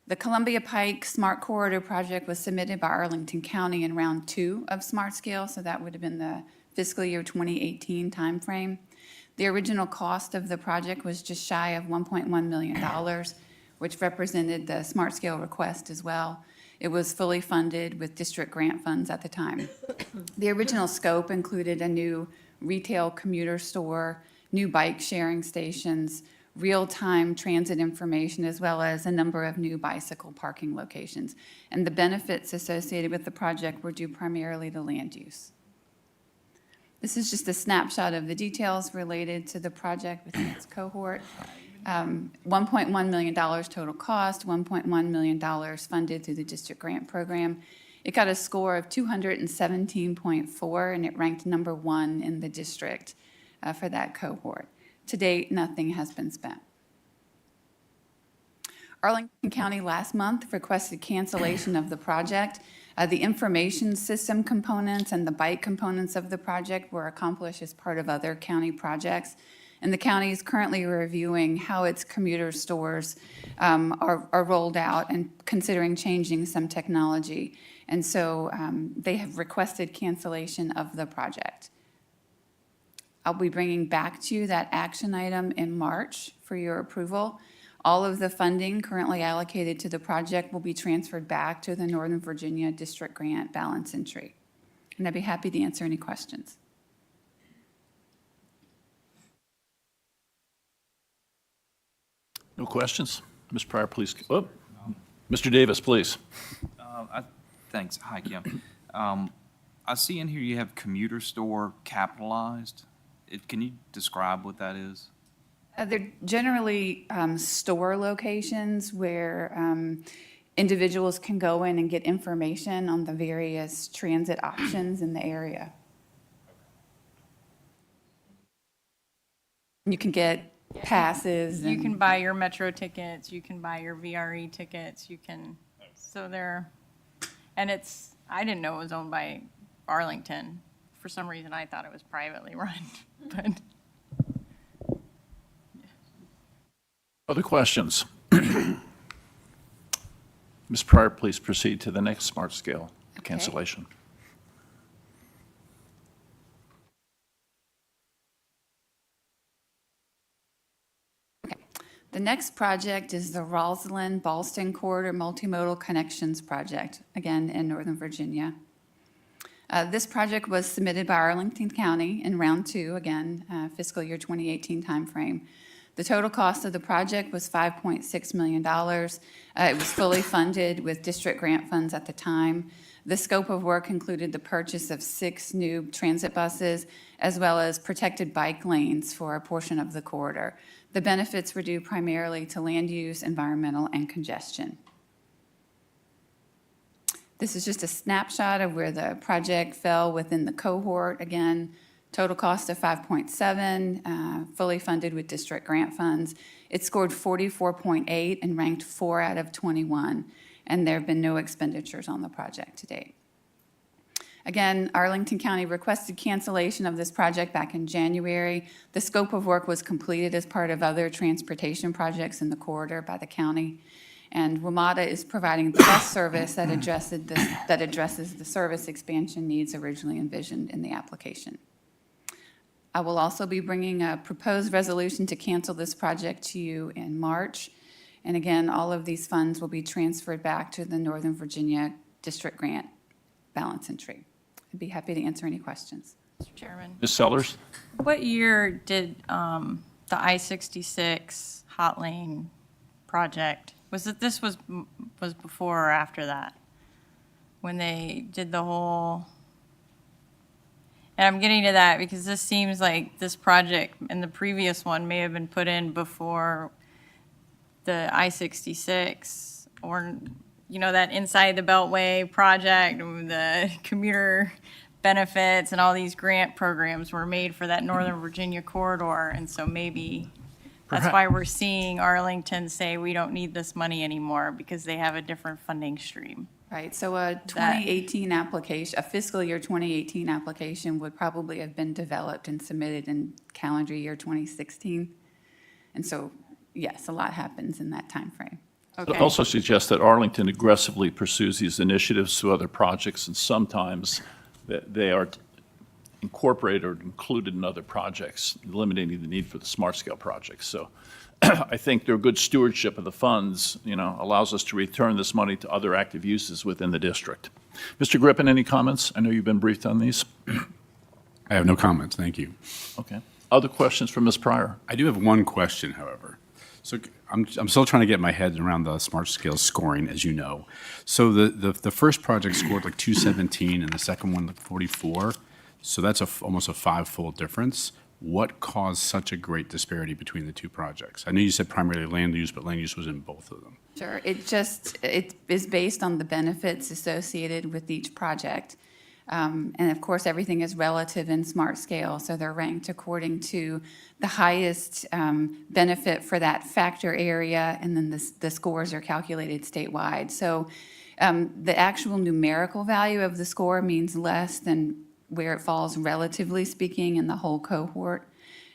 M: The Columbia Pike Smart Corridor project was submitted by Arlington County in round 2 of Smart Scale, so that would have been the fiscal year 2018 timeframe. The original cost of the project was just shy of $1.1 million, which represented the Smart Scale request as well. It was fully funded with district grant funds at the time. The original scope included a new retail commuter store, new bike sharing stations, real-time transit information, as well as a number of new bicycle parking locations. And the benefits associated with the project were due primarily to land use. This is just a snapshot of the details related to the project within its cohort. $1.1 million total cost, $1.1 million funded through the district grant program. It got a score of 217.4, and it ranked number 1 in the district for that cohort. To date, nothing has been spent. Arlington County last month requested cancellation of the project. The information system components and the bike components of the project were accomplished as part of other county projects. And the county is currently reviewing how its commuter stores are rolled out and considering changing some technology. And so they have requested cancellation of the project. I'll be bringing back to you that action item in March for your approval. All of the funding currently allocated to the project will be transferred back to the Northern Virginia District Grant balance entry. And I'd be happy to answer any questions.
F: No questions? Ms. Pryor, please. Oh, Mr. Davis, please.
N: Thanks. Hi, Kim. I see in here you have commuter store capitalized. Can you describe what that is?
M: They're generally store locations where individuals can go in and get information on the various transit options in the area. You can get passes.
G: You can buy your Metro tickets, you can buy your VRE tickets, you can, so they're, and it's, I didn't know it was owned by Arlington. For some reason, I thought it was privately run, but.
F: Other questions? Ms. Pryor, please proceed to the next smart scale cancellation.
M: The next project is the Rosslyn-Ballston Corridor Multimodal Connections Project, again in Northern Virginia. This project was submitted by Arlington County in round 2, again, fiscal year 2018 timeframe. The total cost of the project was $5.6 million. It was fully funded with district grant funds at the time. The scope of work included the purchase of 6 new transit buses, as well as protected bike lanes for a portion of the corridor. The benefits were due primarily to land use, environmental, and congestion. This is just a snapshot of where the project fell within the cohort. Again, total cost of 5.7, fully funded with district grant funds. It scored 44.8 and ranked 4 out of 21, and there have been no expenditures on the project to date. Again, Arlington County requested cancellation of this project back in January. The scope of work was completed as part of other transportation projects in the corridor by the county. And WMATA is providing the best service that addresses the service expansion needs originally envisioned in the application. I will also be bringing a proposed resolution to cancel this project to you in March. And again, all of these funds will be transferred back to the Northern Virginia District Grant balance entry. I'd be happy to answer any questions.
G: Mr. Chairman,
F: Ms. Sellers?
G: what year did the I-66 Hot Lane project, this was before or after that? When they did the whole, and I'm getting to that because this seems like this project and the previous one may have been put in before the I-66 or, you know, that inside the Beltway project, the commuter benefits and all these grant programs were made for that Northern Virginia corridor. And so maybe that's why we're seeing Arlington say we don't need this money anymore because they have a different funding stream.
M: Right, so a 2018 application, a fiscal year 2018 application would probably have been developed and submitted in calendar year 2016. And so, yes, a lot happens in that timeframe.
F: It also suggests that Arlington aggressively pursues these initiatives through other projects, and sometimes they are incorporated or included in other projects, eliminating the need for the smart scale projects. So I think their good stewardship of the funds, you know, allows us to return this money to other active uses within the district. Mr. Griffin, any comments? I know you've been briefed on these.
O: I have no comments, thank you.
F: Okay. Other questions from Ms. Pryor?
O: I do have one question, however. So I'm still trying to get my head around the smart scale scoring, as you know. So the first project scored like 217 and the second one like 44. So that's almost a five-fold difference. What caused such a great disparity between the two projects? I know you said primarily land use, but land use was in both of them.
M: Sure, it is based on the benefits associated with each project. And of course, everything is relative in smart scale, so they're ranked according to the highest benefit for that factor area, and then the scores are calculated statewide. So the actual numerical value of the score means less than where it falls relatively speaking in the whole cohort.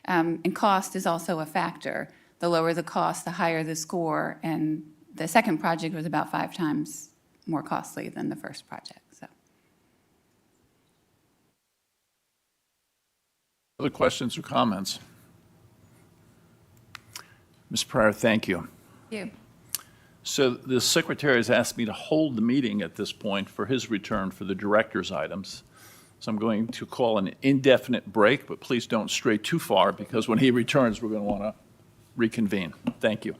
M: And cost is also a factor. The lower the cost, the higher the score, and the second project was about 5 times more costly than the first project, so.
F: Other questions or comments? Ms. Pryor, thank you.
M: Thank you.
F: So the secretary has asked me to hold the meeting at this point for his return for the director's items. So I'm going to call an indefinite break, but please don't stray too far, because when he returns, we're going to want to reconvene. Thank you.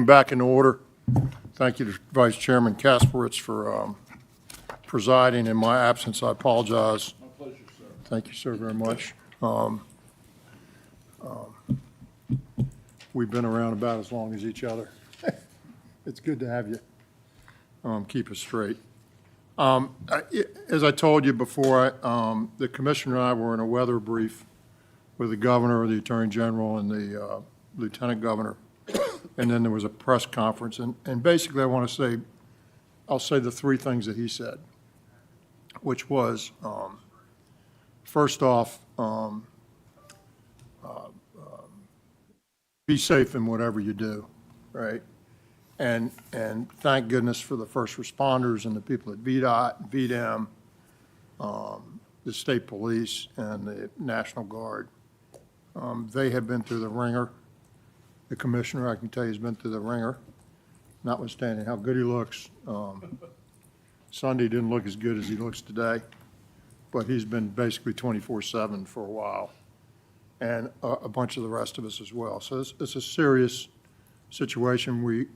A: Back in order. Thank you to Vice Chairman Kasperitz for presiding. In my absence, I apologize. My pleasure, sir. Thank you, sir, very much. We've been around about as long as each other. It's good to have you keep us straight. As I told you before, the commissioner and I were in a weather brief with the governor, the attorney general, and the lieutenant governor. And then there was a press conference. And basically, I want to say, I'll say the three things that he said, which was, first off, be safe in whatever you do, right? And thank goodness for the first responders and the people at VDOT, VDM, the state police, and the National Guard. They have been through the ringer. The commissioner, I can tell you, has been through the ringer, notwithstanding how good he looks. Sunday didn't look as good as he looks today, but he's been basically 24/7 for a while, and a bunch of the rest of us as well. So it's a serious situation. We,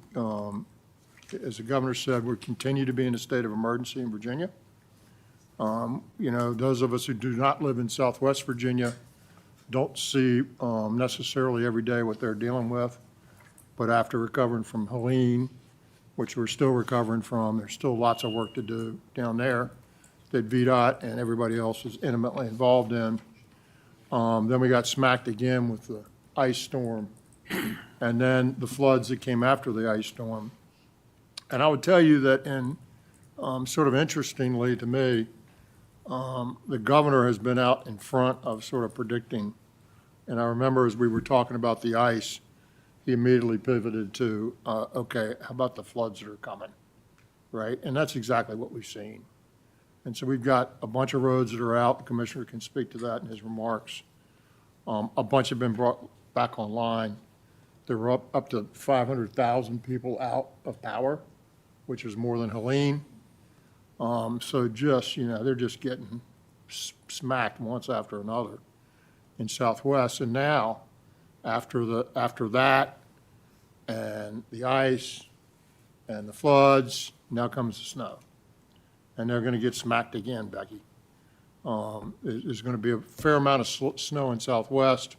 A: as the governor said, we continue to be in a state of emergency in Virginia. You know, those of us who do not live in Southwest Virginia don't see necessarily every day what they're dealing with. But after recovering from Helene, which we're still recovering from, there's still lots of work to do down there that VDOT and everybody else is intimately involved in. Then we got smacked again with the ice storm and then the floods that came after the ice storm. And I would tell you that sort of interestingly to me, the governor has been out in front of sort of predicting. And I remember as we were talking about the ice, he immediately pivoted to, okay, how about the floods that are coming, right? And that's exactly what we've seen. And so we've got a bunch of roads that are out. The commissioner can speak to that in his remarks. A bunch have been brought back online. There were up to 500,000 people out of power, which is more than Helene. So just, you know, they're just getting smacked once after another in Southwest. And now, after that, and the ice, and the floods, now comes the snow. And they're going to get smacked again, Becky. There's going to be a fair amount of snow in Southwest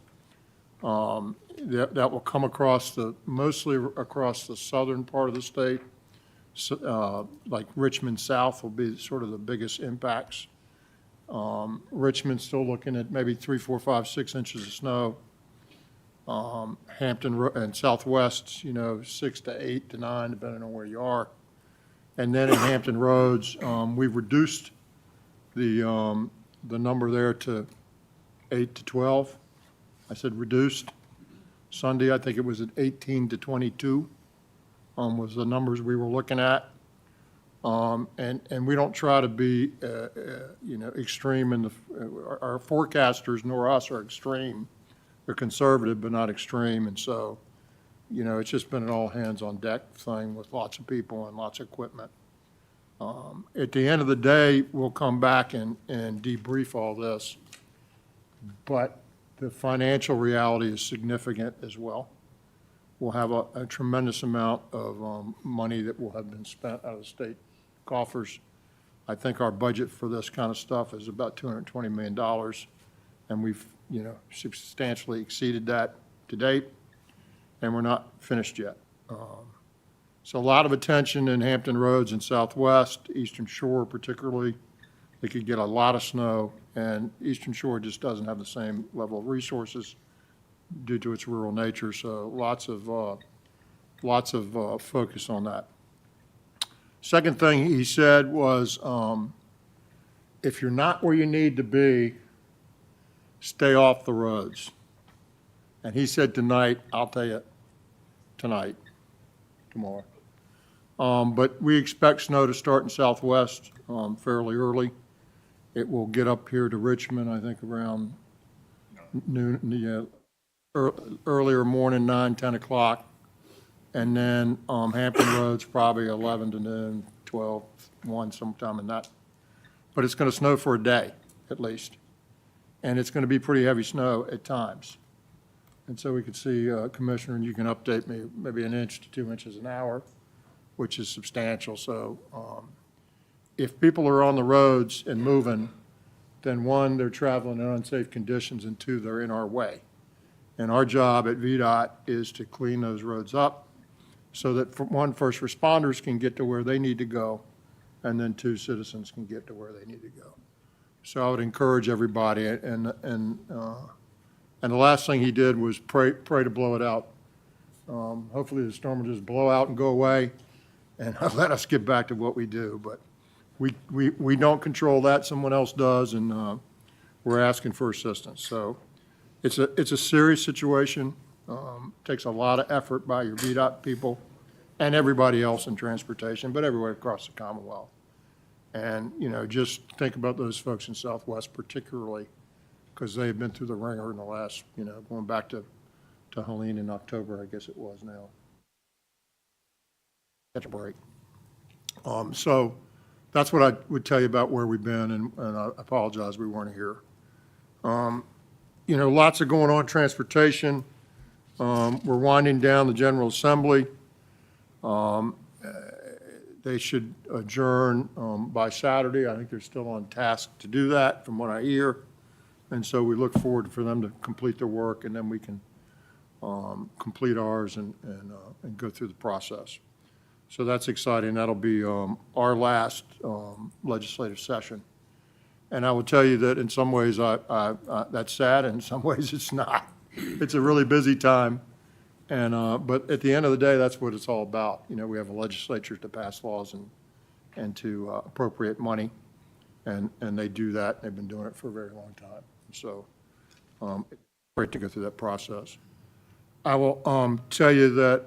A: that will come across mostly across the southern part of the state. So, like Richmond South will be sort of the biggest impacts. Richmond's still looking at maybe 3, 4, 5, 6 inches of snow. Hampton and Southwest, you know, 6 to 8 to 9, depending on where you are. And then in Hampton Roads, we've reduced the number there to 8 to 12. I said reduced. Sunday, I think it was at 18 to 22 was the numbers we were looking at. And we don't try to be, you know, extreme in our forecasters nor us are extreme. They're conservative, but not extreme. And so, you know, it's just been an all hands on deck thing with lots of people and lots of equipment. At the end of the day, we'll come back and debrief all this. But the financial reality is significant as well. We'll have a tremendous amount of money that will have been spent out of state coffers. I think our budget for this kind of stuff is about $220 million, and we've, you know, substantially exceeded that to date, and we're not finished yet. So a lot of attention in Hampton Roads and Southwest, Eastern Shore particularly. They could get a lot of snow, and Eastern Shore just doesn't have the same level of resources due to its rural nature, so lots of focus on that. Second thing he said was, if you're not where you need to be, stay off the roads. And he said tonight, I'll tell you, tonight, tomorrow. But we expect snow to start in Southwest fairly early. It will get up here to Richmond, I think, around noon, yeah, earlier morning, 9, 10 o'clock. And then Hampton Road's probably 11 to noon, 12, 1, sometime in that. But it's going to snow for a day, at least. And it's going to be pretty heavy snow at times. And so we could see, Commissioner, and you can update me, maybe 1 inch to 2 inches an hour, which is substantial. So if people are on the roads and moving, then one, they're traveling in unsafe conditions, and two, they're in our way. And our job at VDOT is to clean those roads up so that, one, first responders can get to where they need to go, and then two, citizens can get to where they need to go. So I would encourage everybody, and the last thing he did was pray to blow it out. Hopefully the storm will just blow out and go away and let us get back to what we do. But we don't control that, someone else does, and we're asking for assistance. So it's a serious situation. Takes a lot of effort by your VDOT people and everybody else in transportation, but everywhere across the Commonwealth. And, just think about those folks in Southwest particularly, because they've been through the ringer in the last, going back to Helene in October, I guess it was now. Catch a break. So that's what I would tell you about where we've been, and I apologize we weren't here. Lots of going on transportation. We're winding down the General Assembly. They should adjourn by Saturday. I think they're still on task to do that, from what I hear. And so we look forward for them to complete their work, and then we can complete ours and go through the process. So that's exciting. That'll be our last legislative session. And I will tell you that in some ways that's sad, and in some ways it's not. It's a really busy time. And but at the end of the day, that's what it's all about. We have a legislature to pass laws and to appropriate money, and they do that. They've been doing it for a very long time. So it's great to go through that process. I will tell you that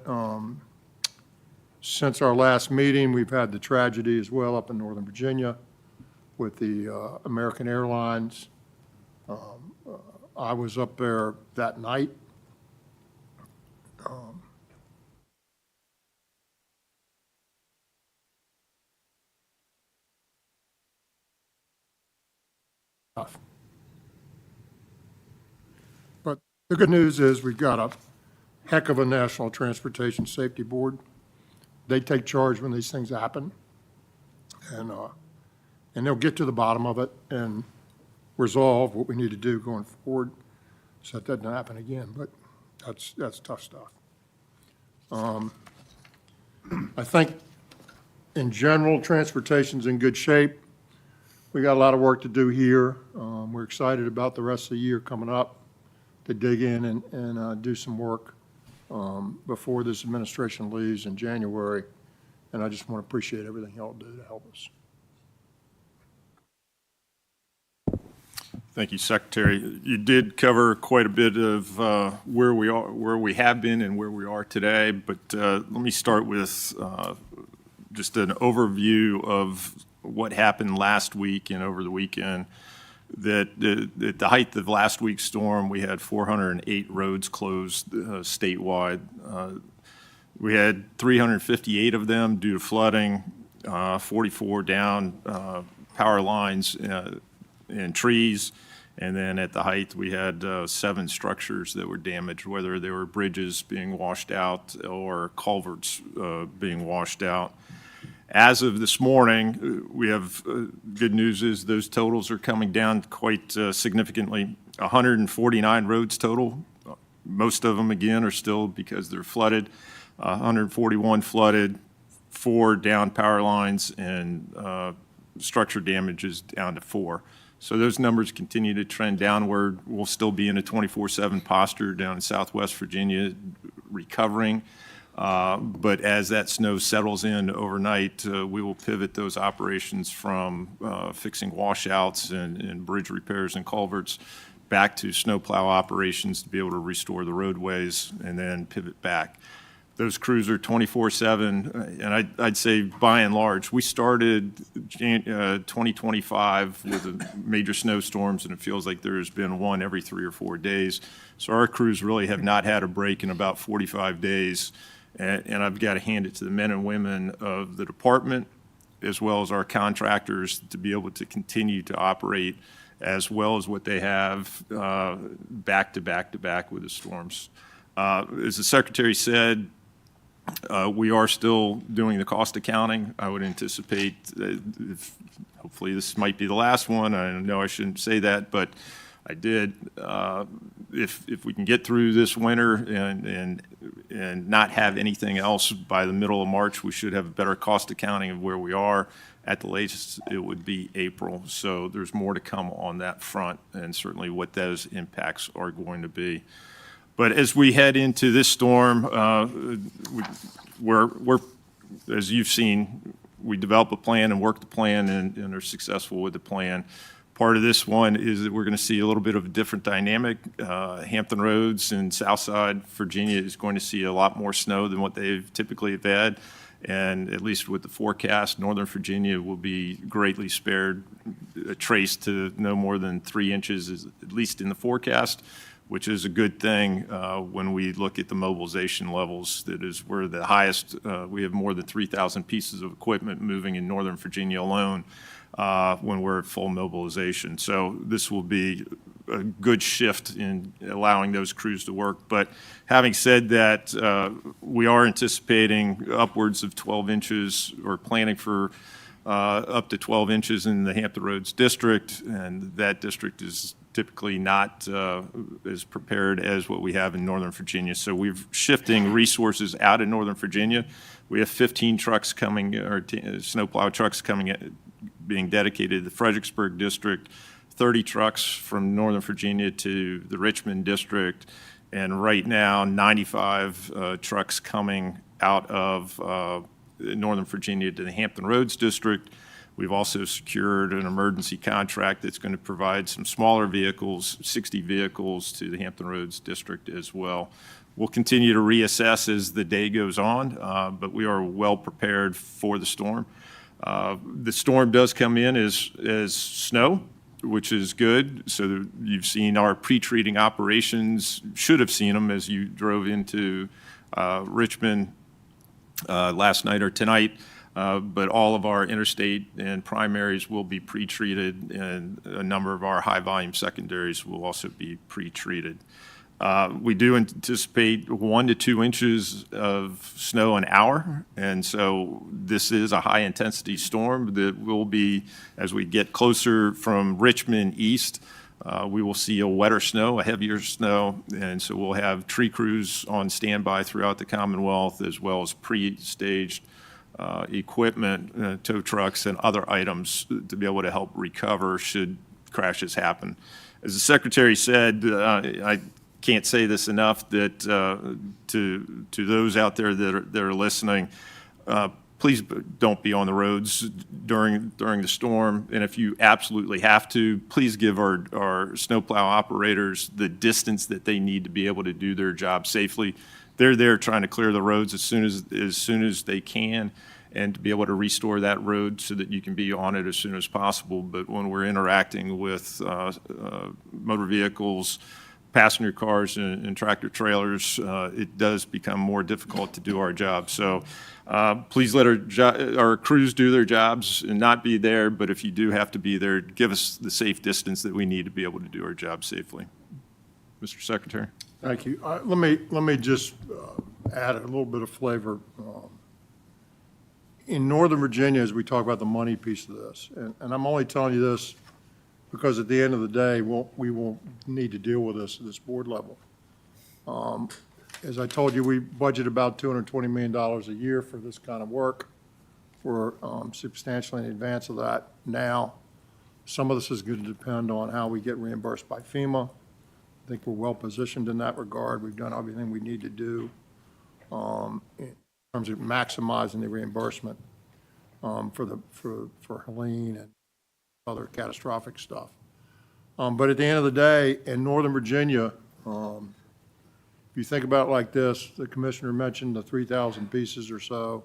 A: since our last meeting, we've had the tragedy as well up in Northern Virginia with the American Airlines. I was up there that night. But the good news is we've got a heck of a National Transportation Safety Board. They take charge when these things happen, and they'll get to the bottom of it and resolve what we need to do going forward so that doesn't happen again. But that's tough stuff. I think in general, transportation's in good shape. We got a lot of work to do here. We're excited about the rest of the year coming up to dig in and do some work before this administration leaves in January. And I just want to appreciate everything y'all do to help us.
P: Thank you, Secretary. You did cover quite a bit of where we have been and where we are today, but let me start with just an overview of what happened last week and over the weekend. That at the height of last week's storm, we had 408 roads closed statewide. We had 358 of them due to flooding, 44 down power lines and trees. And then at the height, we had 7 structures that were damaged, whether they were bridges being washed out or culverts being washed out. As of this morning, we have good news is those totals are coming down quite significantly. 149 roads total. Most of them, again, are still because they're flooded. 141 flooded, 4 down power lines, and structure damage is down to 4. So those numbers continue to trend downward. We'll still be in a 24/7 posture down in Southwest Virginia recovering. But as that snow settles in overnight, we will pivot those operations from fixing washouts and bridge repairs and culverts back to snowplow operations to be able to restore the roadways and then pivot back. Those crews are 24/7, and I'd say by and large, we started 2025 with major snowstorms, and it feels like there's been one every 3 or 4 days. So our crews really have not had a break in about 45 days. And I've got to hand it to the men and women of the department, as well as our contractors, to be able to continue to operate as well as what they have back to back to back with the storms. As the Secretary said, we are still doing the cost accounting. I would anticipate that hopefully this might be the last one. I know I shouldn't say that, but I did. If we can get through this winter and not have anything else by the middle of March, we should have a better cost accounting of where we are. At the latest, it would be April. So there's more to come on that front, and certainly what those impacts are going to be. But as we head into this storm, we're as you've seen, we develop a plan and work the plan and are successful with the plan. Part of this one is that we're going to see a little bit of a different dynamic. Hampton Roads in Southside Virginia is going to see a lot more snow than what they've typically have had. And at least with the forecast, Northern Virginia will be greatly spared, traced to no more than 3 inches, at least in the forecast, which is a good thing when we look at the mobilization levels. That is, we're the highest. We have more than 3,000 pieces of equipment moving in Northern Virginia alone when we're at full mobilization. So this will be a good shift in allowing those crews to work. But having said that, we are anticipating upwards of 12 inches or planning for up to 12 inches in the Hampton Roads district, and that district is typically not as prepared as what we have in Northern Virginia. So we're shifting resources out of Northern Virginia. We have 15 trucks coming, or snowplow trucks coming, being dedicated to the Fredericksburg district, 30 trucks from Northern Virginia to the Richmond district, and right now 95 trucks coming out of Northern Virginia to the Hampton Roads district. We've also secured an emergency contract that's going to provide some smaller vehicles, 60 vehicles, to the Hampton Roads district as well. We'll continue to reassess as the day goes on, but we are well prepared for the storm. The storm does come in as snow, which is good. So you've seen our pre-treating operations, should have seen them as you drove into Richmond last night or tonight. But all of our interstate and primaries will be pre-treated, and a number of our high-volume secondaries will also be pre-treated. We do anticipate 1 to 2 inches of snow an hour, and so this is a high-intensity storm that will be, as we get closer from Richmond east, we will see a wetter snow, a heavier snow, and so we'll have tree crews on standby throughout the Commonwealth, as well as pre-staged equipment, tow trucks, and other items to be able to help recover should crashes happen. As the Secretary said, I can't say this enough, that to those out there that are listening, please don't be on the roads during the storm. And if you absolutely have to, please give our snowplow operators the distance that they need to be able to do their job safely. They're there trying to clear the roads as soon as they can, and to be able to restore that road so that you can be on it as soon as possible. But when we're interacting with motor vehicles, passenger cars, and tractor trailers, it does become more difficult to do our job. So please let our crews do their jobs and not be there, but if you do have to be there, give us the safe distance that we need to be able to do our job safely. Mr. Secretary.
A: Thank you. Let me just add a little bit of flavor. In Northern Virginia, as we talk about the money piece of this, and I'm only telling you this because at the end of the day, we won't need to deal with this at this board level. As I told you, we budget about $220 million a year for this kind of work. We're substantially in advance of that now. Some of this is going to depend on how we get reimbursed by FEMA. I think we're well positioned in that regard. We've done everything we need to do in terms of maximizing the reimbursement for Helene and other catastrophic stuff. But at the end of the day, in Northern Virginia, if you think about it like this, the commissioner mentioned the 3,000 pieces or so.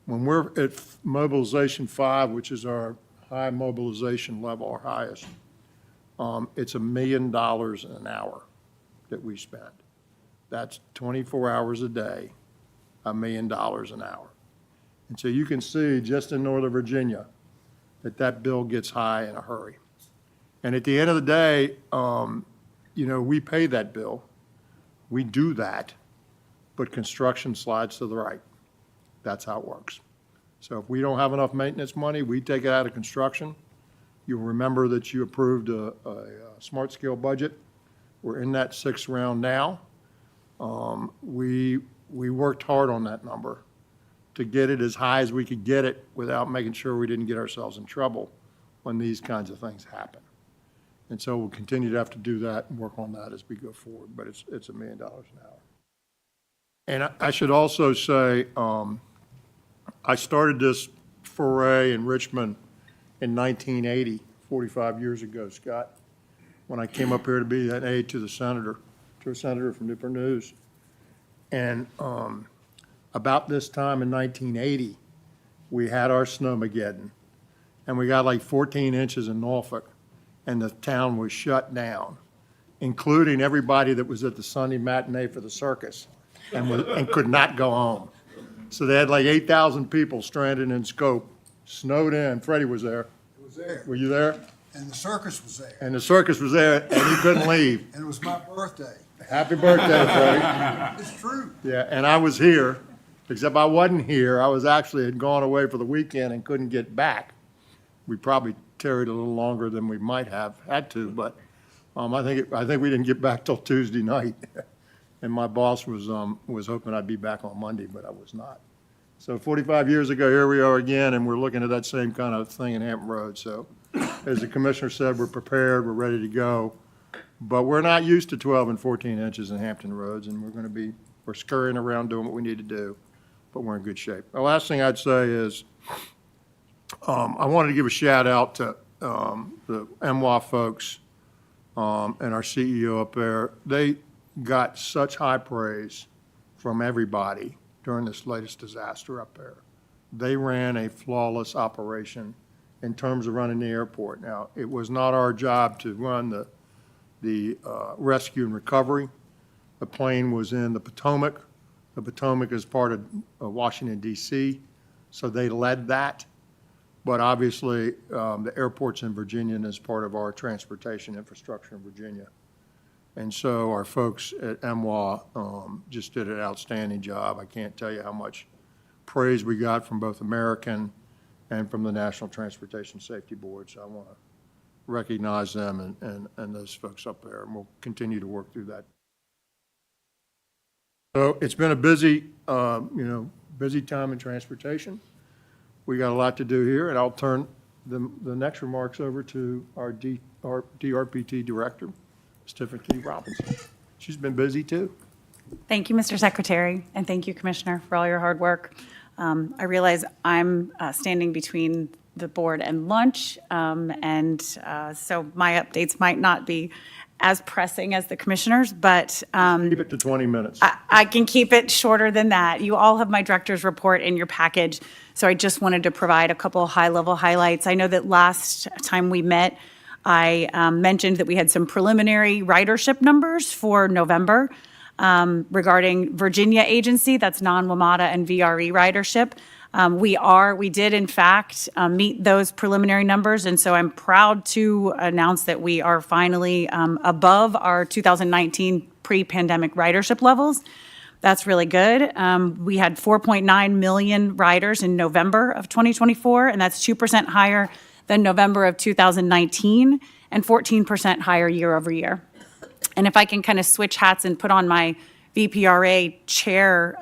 A: When we're at mobilization 5, which is our high mobilization level, our highest, it's $1 million an hour that we spend. That's 24 hours a day, $1 million an hour. And so you can see just in Northern Virginia that bill gets high in a hurry. And at the end of the day, we pay that bill. We do that, but construction slides to the right. That's how it works. So if we don't have enough maintenance money, we take it out of construction. You'll remember that you approved a smart scale budget. We're in that sixth round now. We worked hard on that number to get it as high as we could get it without making sure we didn't get ourselves in trouble when these kinds of things happen. And so we'll continue to have to do that and work on that as we go forward, but it's $1 million an hour. And I should also say, I started this foray in Richmond in 1980, 45 years ago, Scott, when I came up here to be an aide to a senator from Newport News. And about this time in 1980, we had our snowmageddon, and we got like 14 inches in Norfolk, and the town was shut down, including everybody that was at the Sunday matinee for the circus and could not go home. So they had like 8,000 people stranded in Scope, snowed in. Freddie was there.
H: It was there.
A: Were you there?
H: And the circus was there.
A: And the circus was there, and you couldn't leave.
H: And it was my birthday.
A: Happy birthday, Freddie.
H: It's true.
A: Yeah, and I was here, except I wasn't here. I was actually had gone away for the weekend and couldn't get back. We probably tarried a little longer than we might have had to, but I think we didn't get back till Tuesday night. And my boss was hoping I'd be back on Monday, but I was not. So 45 years ago, here we are again, and we're looking at that same kind of thing in Hampton Road. So as the commissioner said, we're prepared, we're ready to go. But we're not used to 12 and 14 inches in Hampton roads, and we're scurrying around doing what we need to do, but we're in good shape. The last thing I'd say is I wanted to give a shout out to the MWA folks and our CEO up there. They got such high praise from everybody during this latest disaster up there. They ran a flawless operation in terms of running the airport. Now, it was not our job to run the rescue and recovery. The plane was in the Potomac. The Potomac is part of Washington, D.C., so they led that. But obviously, the airport's in Virginia and is part of our transportation infrastructure in Virginia. And so our folks at MWA just did an outstanding job. I can't tell you how much praise we got from both American and from the National Transportation Safety Board. So I want to recognize them and those folks up there, and we'll continue to work through that. So it's been a busy time in transportation. We got a lot to do here, and I'll turn the next remarks over to our DRPT director, Tiffany Robinson. She's been busy too.
Q: Thank you, Mr. Secretary, and thank you, Commissioner, for all your hard work. I realize I'm standing between the board and lunch, so my updates might not be as pressing as the commissioners, but
A: keep it to 20 minutes.
Q: I can keep it shorter than that. You all have my director's report in your package, so I just wanted to provide a couple of high-level highlights. I know that last time we met, I mentioned that we had some preliminary ridership numbers for November regarding Virginia agency, that's non-WMATA and VRE ridership. We did in fact meet those preliminary numbers, and so I'm proud to announce that we are finally above our 2019 pre-pandemic ridership levels. That's really good. We had 4.9 million riders in November of 2024, and that's 2% higher than November of 2019 and 14% higher year over year. And if I can kind of switch hats and put on my VPRA chair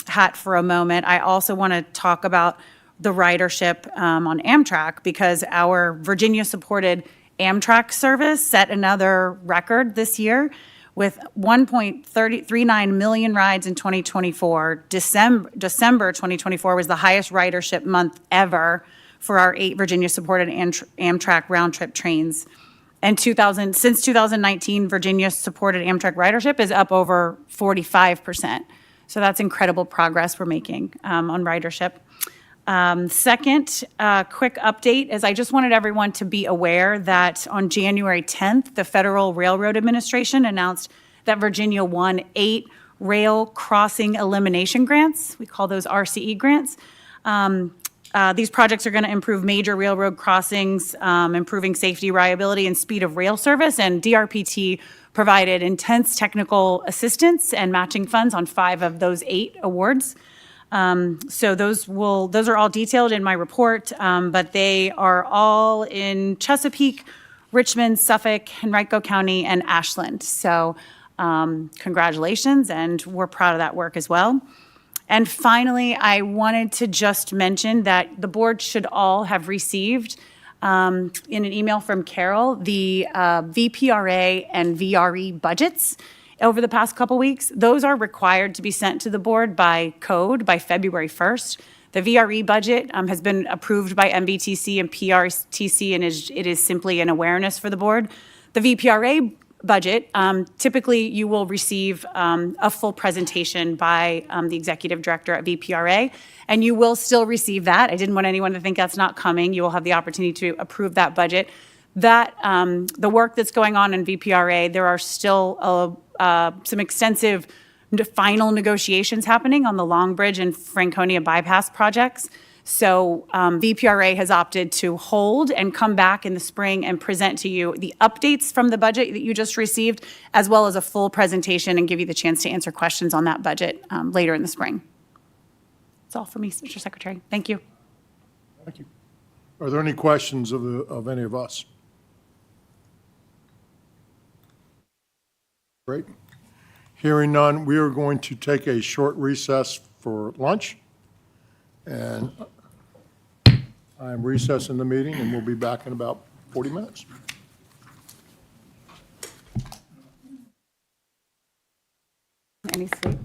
Q: hat for a moment, I also want to talk about the ridership on Amtrak, because our Virginia-supported Amtrak service set another record this year with 1.39 million rides in 2024. December 2024 was the highest ridership month ever for our 8 Virginia-supported Amtrak round-trip trains. And since 2019, Virginia-supported Amtrak ridership is up over 45%. So that's incredible progress we're making on ridership. Second, quick update is I just wanted everyone to be aware that on January 10th, the Federal Railroad Administration announced that Virginia won 8 rail crossing elimination grants. We call those RCE grants. These projects are going to improve major railroad crossings, improving safety, reliability, and speed of rail service. And DRPT provided intense technical assistance and matching funds on 5 of those 8 awards. So those are all detailed in my report, but they are all in Chesapeake, Richmond, Suffolk, Henrico County, and Ashland. So congratulations, and we're proud of that work as well. And finally, I wanted to just mention that the board should all have received, in an email from Carol, the VPRA and VRE budgets over the past couple weeks. Those are required to be sent to the board by code by February 1st. The VRE budget has been approved by MBTC and PRTC, and it is simply an awareness for the board. The VPRA budget, typically you will receive a full presentation by the executive director at VPRA, and you will still receive that. I didn't want anyone to think that's not coming. You will have the opportunity to approve that budget. That, the work that's going on in VPRA, there are still some extensive final negotiations happening on the Long Bridge and Franconia bypass projects. So VPRA has opted to hold and come back in the spring and present to you the updates from the budget that you just received, as well as a full presentation, and give you the chance to answer questions on that budget later in the spring. That's all for me, Mr. Secretary. Thank you.
A: Thank you. Are there any questions of any of us? Great. Hearing none, we are going to take a short recess for lunch. And I am recessing the meeting, and we'll be back in about 40 minutes.
Q: Any sleep?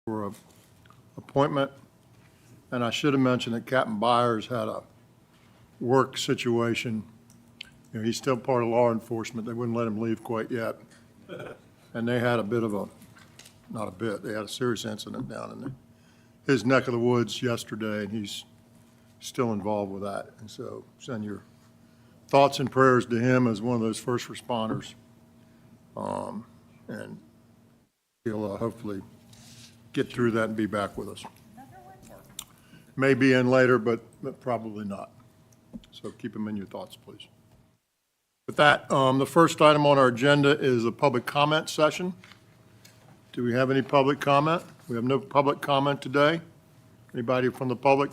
A: for a appointment. And I should have mentioned that Captain Byers had a work situation. You know, he's still part of law enforcement. They wouldn't let him leave quite yet. And they had a bit of a, not a bit, they had a serious incident down in his neck of the woods yesterday, and he's still involved with that. And so send your thoughts and prayers to him as one of those first responders. And he'll hopefully get through that and be back with us. May be in later, but probably not. So keep him in your thoughts, please. With that, the first item on our agenda is a public comment session. Do we have any public comment? We have no public comment today. Anybody from the public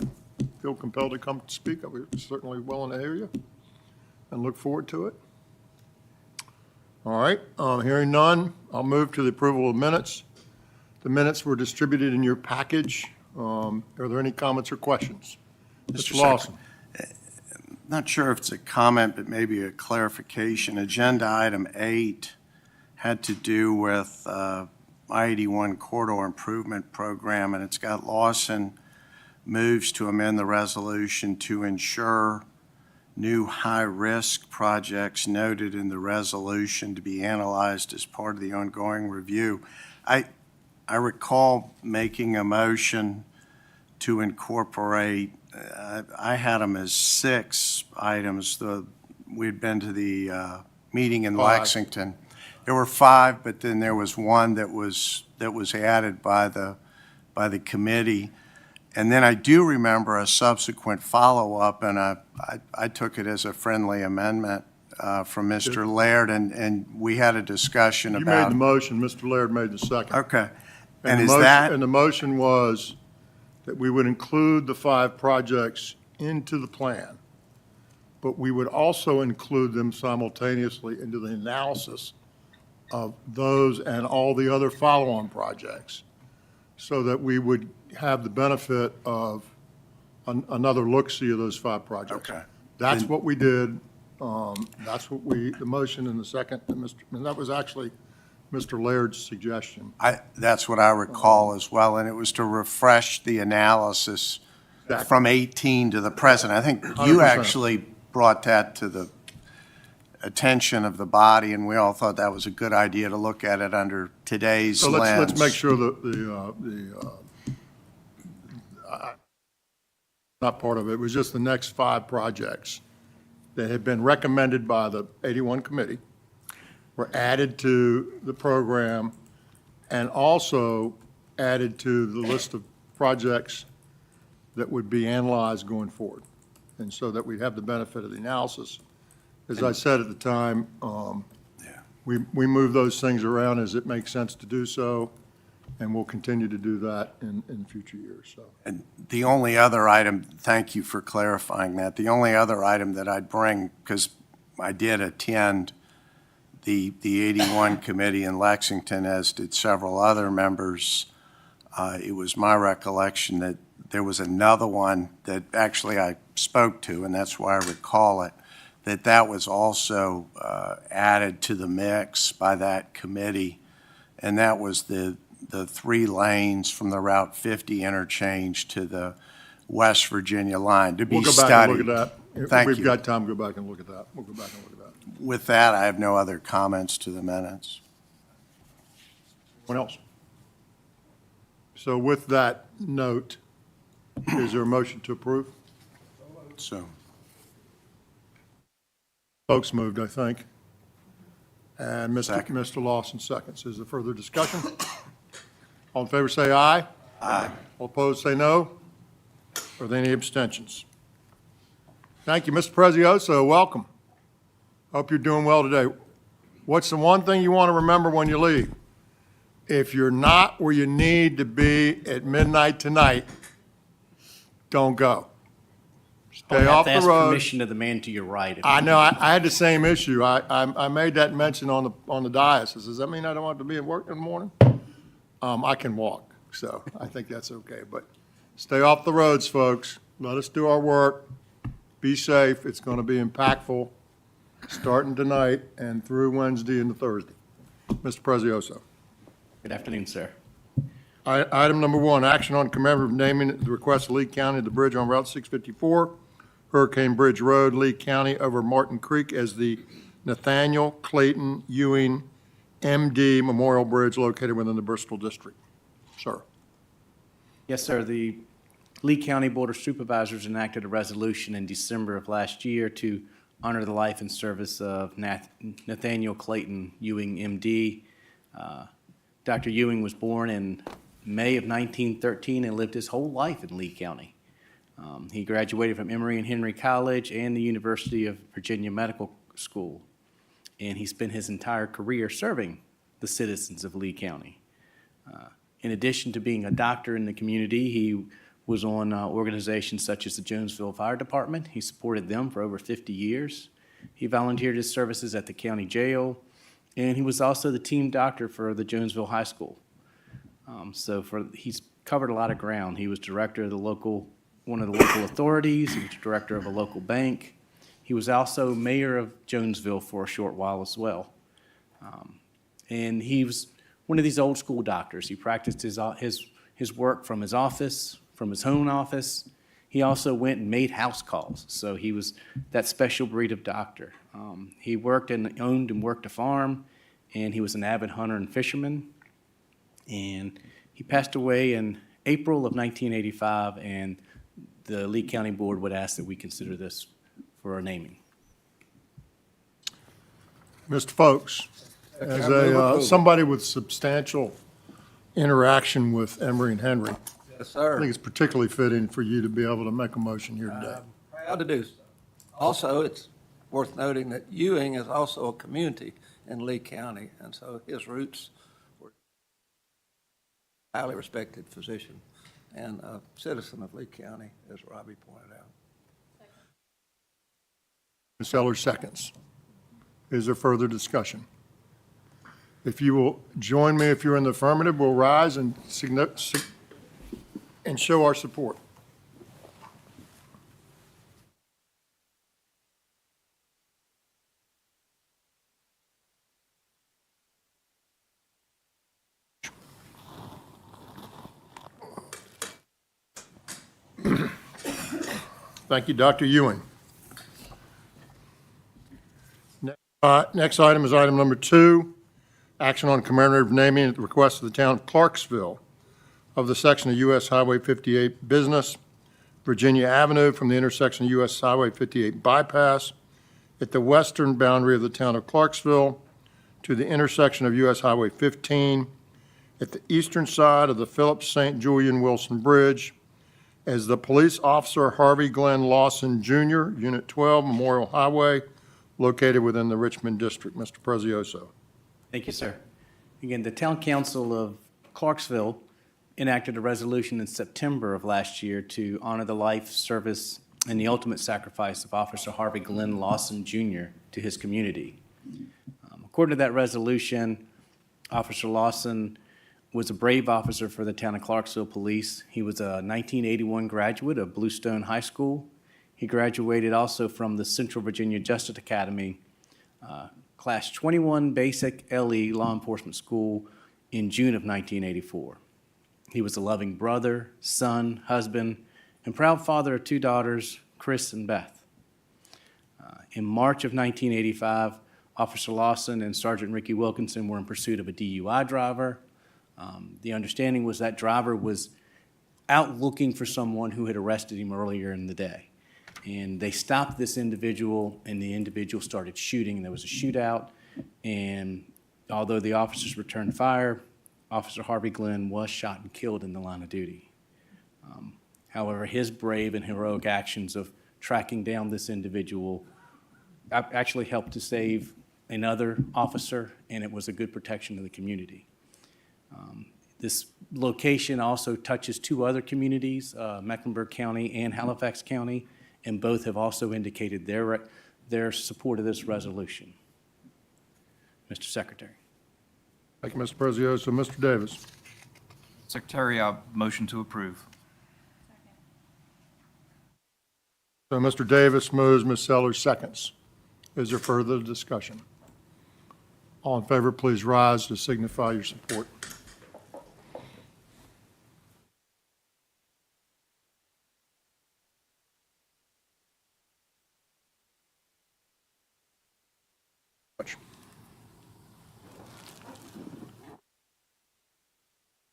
A: feel compelled to come speak? We're certainly willing to hear you and look forward to it. All right, hearing none, I'll move to the approval of minutes. The minutes were distributed in your package. Are there any comments or questions? Mr. Lawson.
K: Not sure if it's a comment, but maybe a clarification. Agenda item 8 had to do with I-81 Corridor Improvement Program, and it's got Lawson moves to amend the resolution to ensure new high-risk projects noted in the resolution to be analyzed as part of the ongoing review. I recall making a motion to incorporate, I had them as 6 items. We'd been to the meeting in
A: 5.
K: Lexington. There were 5, but then there was one that was added by the committee. And then I do remember a subsequent follow-up, and I took it as a friendly amendment from Mr. Laird, and we had a discussion about.
A: You made the motion, Mr. Laird made the second.
K: Okay.
A: And
K: is
A: the motion-
K: that?
A: And the motion was that we would include the 5 projects into the plan, but we would also include them simultaneously into the analysis of those and all the other follow-on projects, so that we would have the benefit of another look-see of those 5 projects.
K: Okay.
A: That's what we did. That's what the motion and the second, and that was actually Mr. Laird's suggestion.
K: That's what I recall as well, and it was to refresh the analysis
A: Exactly.
K: from 18 to the present. I think you
A: 100%.
K: actually brought that to the attention of the body, and we all thought that was a good idea to look at it under today's
A: So
K: lens.
A: let's make sure that not part of it, it was just the next 5 projects that had been recommended by the 81 committee were added to the program and also added to the list of projects that would be analyzed going forward. And so that we'd have the benefit of the analysis. As I said at the time, we move those things around as it makes sense to do so, and we'll continue to do that in future years, so.
K: And the only other item, thank you for clarifying that, the only other item that I'd bring, because I did attend the 81 committee in Lexington, as did several other members, it was my recollection that there was another one that actually I spoke to, and that's why I recall it, that was also added to the mix by that committee, and that was the 3 lanes from the Route 50 interchange to the West Virginia line to be
A: We'll go
K: studied.
A: back and look at that.
K: Thank
A: We've
K: you.
A: got time to go back and look at that. We'll go back and look at that.
K: With that, I have no other comments to the minutes.
A: Anyone else? So with that note, is there a motion to approve?
K: So,
A: Folks moved, I think. And
K: Second.
A: Mr. Lawson seconds. Is there further discussion? All in favor say aye.
K: aye.
A: All opposed say no. Are there any abstentions? Thank you, Mr. Prezioso. Welcome. Hope you're doing well today. What's the one thing you want to remember when you leave? If you're not where you need to be at midnight tonight, don't go. Stay off the
R: Ask
A: road.
R: permission to the man to your right. if
A: I
R: you
A: know,
R: need
A: I had the same issue. I made that mention on the dais. Does that mean I don't have to be at work in the morning? I can walk, so I think that's okay. But stay off the roads, folks. Let us do our work. Be safe. It's going to be impactful, starting tonight and through Wednesday into Thursday. Mr. Prezioso.
R: Good afternoon, sir.
A: Item number 1, action on commemorative naming the request of Lee County, the bridge on Route 654, Hurricane Bridge Road, Lee County, over Martin Creek as the Nathaniel Clayton Ewing, MD Memorial Bridge located within the Bristol District. Sir.
R: Yes, sir. The Lee County Board of Supervisors enacted a resolution in December of last year to honor the life and service of Nathaniel Clayton Ewing, MD. Dr. Ewing was born in May of 1913 and lived his whole life in Lee County. He graduated from Emory and Henry College and the University of Virginia Medical School, and he spent his entire career serving the citizens of Lee County. In addition to being a doctor in the community, he was on organizations such as the Jonesville Fire Department. He supported them for over 50 years. He volunteered his services at the county jail, and he was also the team doctor for the Jonesville High School. He's covered a lot of ground. He was director of one of the local authorities. He was director of a local bank. He was also mayor of Jonesville for a short while as well. And he was one of these old school doctors. He practiced his work from his office, from his home office. He also went and made house calls. So he was that special breed of doctor. He owned and worked a farm, and he was an avid hunter and fisherman. And he passed away in April of 1985, and the Lee County Board would ask that we consider this for a naming.
A: Mr. Folks, as somebody with substantial interaction with Emory and Henry,
S: Yes, sir.
A: I think it's particularly fitting for you to be able to make a motion here today.
S: Proud to do so. Also, it's worth noting that Ewing is also a community in Lee County, and so his roots were highly respected physician and a citizen of Lee County, as Robbie pointed out.
A: Ms. Sellers seconds. Is there further discussion? If you will join me, if you're in the affirmative, we'll rise and show our support. Thank you, Dr. Ewing. Next item is item number 2, action on commemorative naming at the request of the town of Clarksville of the section of U.S. Highway 58 Business, Virginia Avenue from the intersection of U.S. Highway 58 bypass at the western boundary of the town of Clarksville to the intersection of U.S. Highway 15 at the eastern side of the Phillips St. Julian Wilson Bridge as the police officer Harvey Glenn Lawson Jr., Unit 12, Memorial Highway, located within the Richmond District. Mr. Prezioso.
R: Thank you, sir. Again, the Town Council of Clarksville enacted a resolution in September of last year to honor the life, service, and the ultimate sacrifice of Officer Harvey Glenn Lawson Jr. to his community. According to that resolution, Officer Lawson was a brave officer for the town of Clarksville Police. He was a 1981 graduate of Bluestone High School. He graduated also from the Central Virginia Justice Academy, Class 21 Basic LE Law Enforcement School in June of 1984. He was a loving brother, son, husband, and proud father of 2 daughters, Chris and Beth. In March of 1985, Officer Lawson and Sergeant Ricky Wilkinson were in pursuit of a DUI driver. The understanding was that driver was out looking for someone who had arrested him earlier in the day. And they stopped this individual, and the individual started shooting, and there was a shootout. And although the officers returned fire, Officer Harvey Glenn was shot and killed in the line of duty. However, his brave and heroic actions of tracking down this individual actually helped to save another officer, and it was a good protection to the community. This location also touches 2 other communities, Mecklenburg County and Halifax County, and both have also indicated their support of this resolution. Mr. Secretary.
A: Thank you, Mr. Prezioso. Mr. Davis.
N: Secretary, I motion to approve.
A: So Mr. Davis moves, Ms. Sellers seconds. Is there further discussion? All in favor, please rise to signify your support.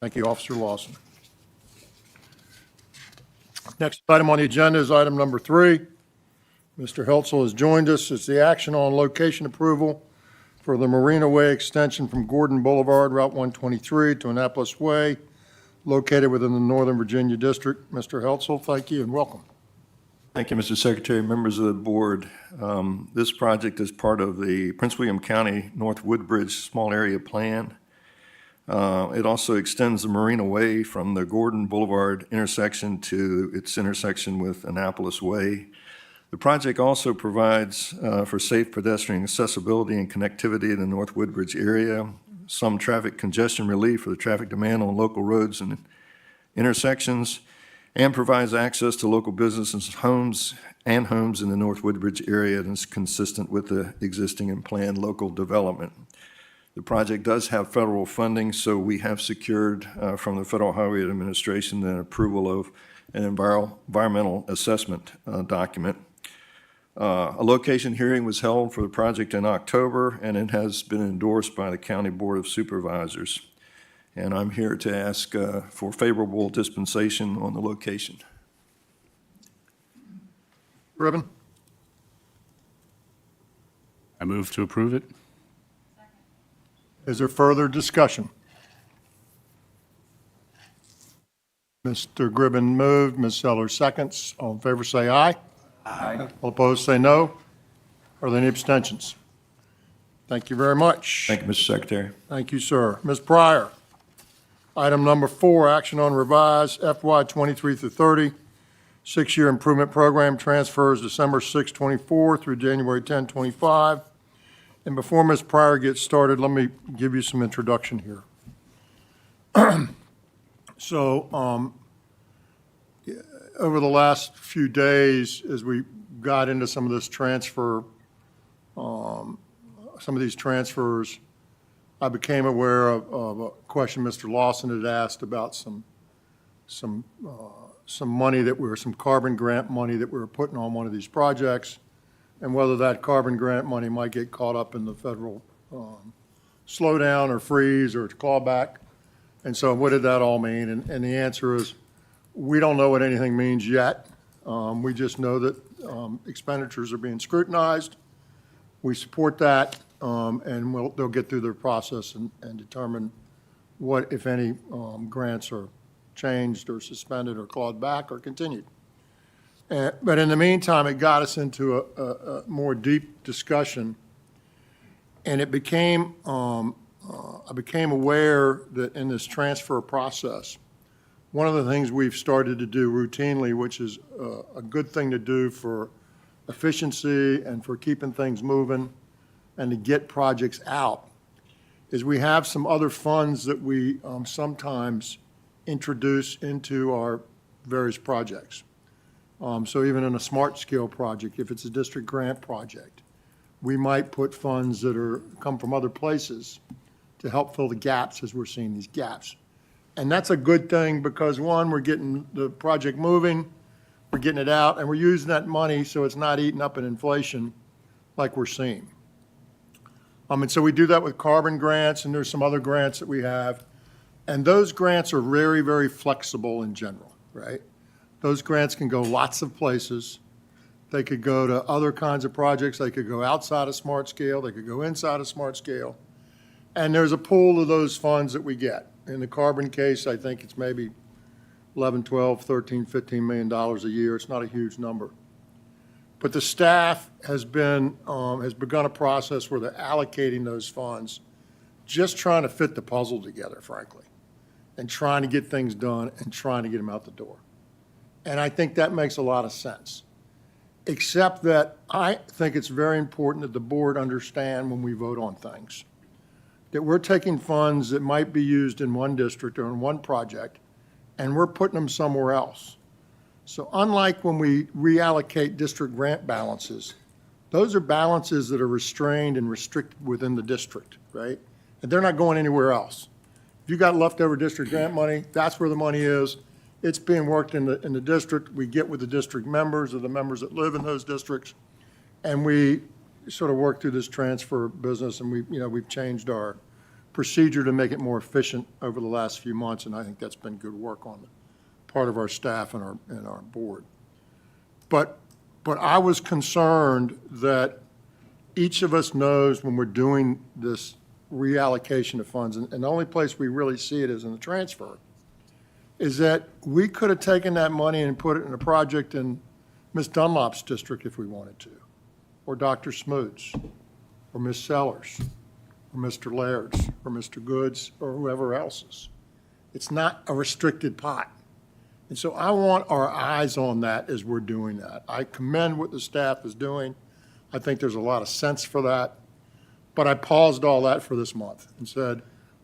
A: Thank you, Officer Lawson. Next item on the agenda is item number 3. Mr. Heltzel has joined us. It's the action on location approval for the Marina Way extension from Gordon Boulevard, Route 123 to Annapolis Way, located within the Northern Virginia District. Mr. Heltzel, thank you and welcome.
T: Thank you, Mr. Secretary, members of the board. This project is part of the Prince William County North Woodbridge Small Area Plan. It also extends the Marina Way from the Gordon Boulevard intersection to its intersection with Annapolis Way. The project also provides for safe pedestrian accessibility and connectivity in the North Woodbridge area, some traffic congestion relief for the traffic demand on local roads and intersections, and provides access to local businesses, homes in the North Woodbridge area and is consistent with the existing and planned local development. The project does have federal funding, so we have secured from the Federal Highway Administration the approval of an environmental assessment document. A location hearing was held for the project in October, and it has been endorsed by the County Board of Supervisors. And I'm here to ask for favorable dispensation on the location.
A: Ribbon?
O: I move to approve it.
A: Is there further discussion? Mr. Gribben moved, Ms. Sellers seconds. All in favor say aye.
B: Aye.
A: All opposed say no. Are there any abstentions? Thank you very much.
T: Thank you, Mr. Secretary.
A: Thank you, sir. Ms. Pryor, item number 4, action on revised FY 23 through 30, 6-year improvement program transfers December 6, 24 through January 10, 25. And before Ms. Pryor gets started, let me give you some introduction here. So, over the last few days, as we got into some of this transfer, some of these transfers, I became aware of a question Mr. Lawson had asked about some money some carbon grant money that we were putting on one of these projects, and whether that carbon grant money might get caught up in the federal slowdown or freeze or clawback. And so what did that all mean? And the answer is, we don't know what anything means yet. We just know that expenditures are being scrutinized. We support that, and they'll get through their process and determine what, if any, grants are changed or suspended or clawed back or continued. But in the meantime, it got us into a more deep discussion, and it became, I became aware that in this transfer process, one of the things we've started to do routinely, which is a good thing to do for efficiency and for keeping things moving and to get projects out, is we have some other funds that we sometimes introduce into our various projects. So even in a smart scale project, if it's a district grant project, we might put funds that come from other places to help fill the gaps as we're seeing these gaps. And that's a good thing because, one, we're getting the project moving, we're getting it out, and we're using that money so it's not eaten up in inflation like we're seeing. And so we do that with carbon grants, and there's some other grants that we have. And those grants are very, very flexible in general, right? Those grants can go lots of places. They could go to other kinds of projects. They could go outside of smart scale. They could go inside of smart scale. And there's a pool of those funds that we get. In the carbon case, I think it's maybe 11, 12, 13, $15 million a year. It's not a huge number. But the staff has begun a process where they're allocating those funds, just trying to fit the puzzle together, frankly, and trying to get things done and trying to get them out the door. And I think that makes a lot of sense, except that I think it's very important that the board understand when we vote on things, that we're taking funds that might be used in one district or in one project, and we're putting them somewhere else. So unlike when we reallocate district grant balances, those are balances that are restrained and restricted within the district, right? And they're not going anywhere else. If you got leftover district grant money, that's where the money is. It's being worked in the district. We get with the district members or the members that live in those districts, and we sort of work through this transfer business, and we've changed our procedure to make it more efficient over the last few months, and I think that's been good work on the part of our staff and our board. But I was concerned that each of us knows when we're doing this reallocation of funds, and the only place we really see it is in the transfer, is that we could have taken that money and put it in a project in Ms. Dunlop's district if we wanted to, or Dr. Smoot's, or Ms. Sellers, or Mr. Laird's, or Mr. Goods, or whoever else's. It's not a restricted pot. And so I want our eyes on that as we're doing that. I commend what the staff is doing. I think there's a lot of sense for that. But I paused all that for this month and said,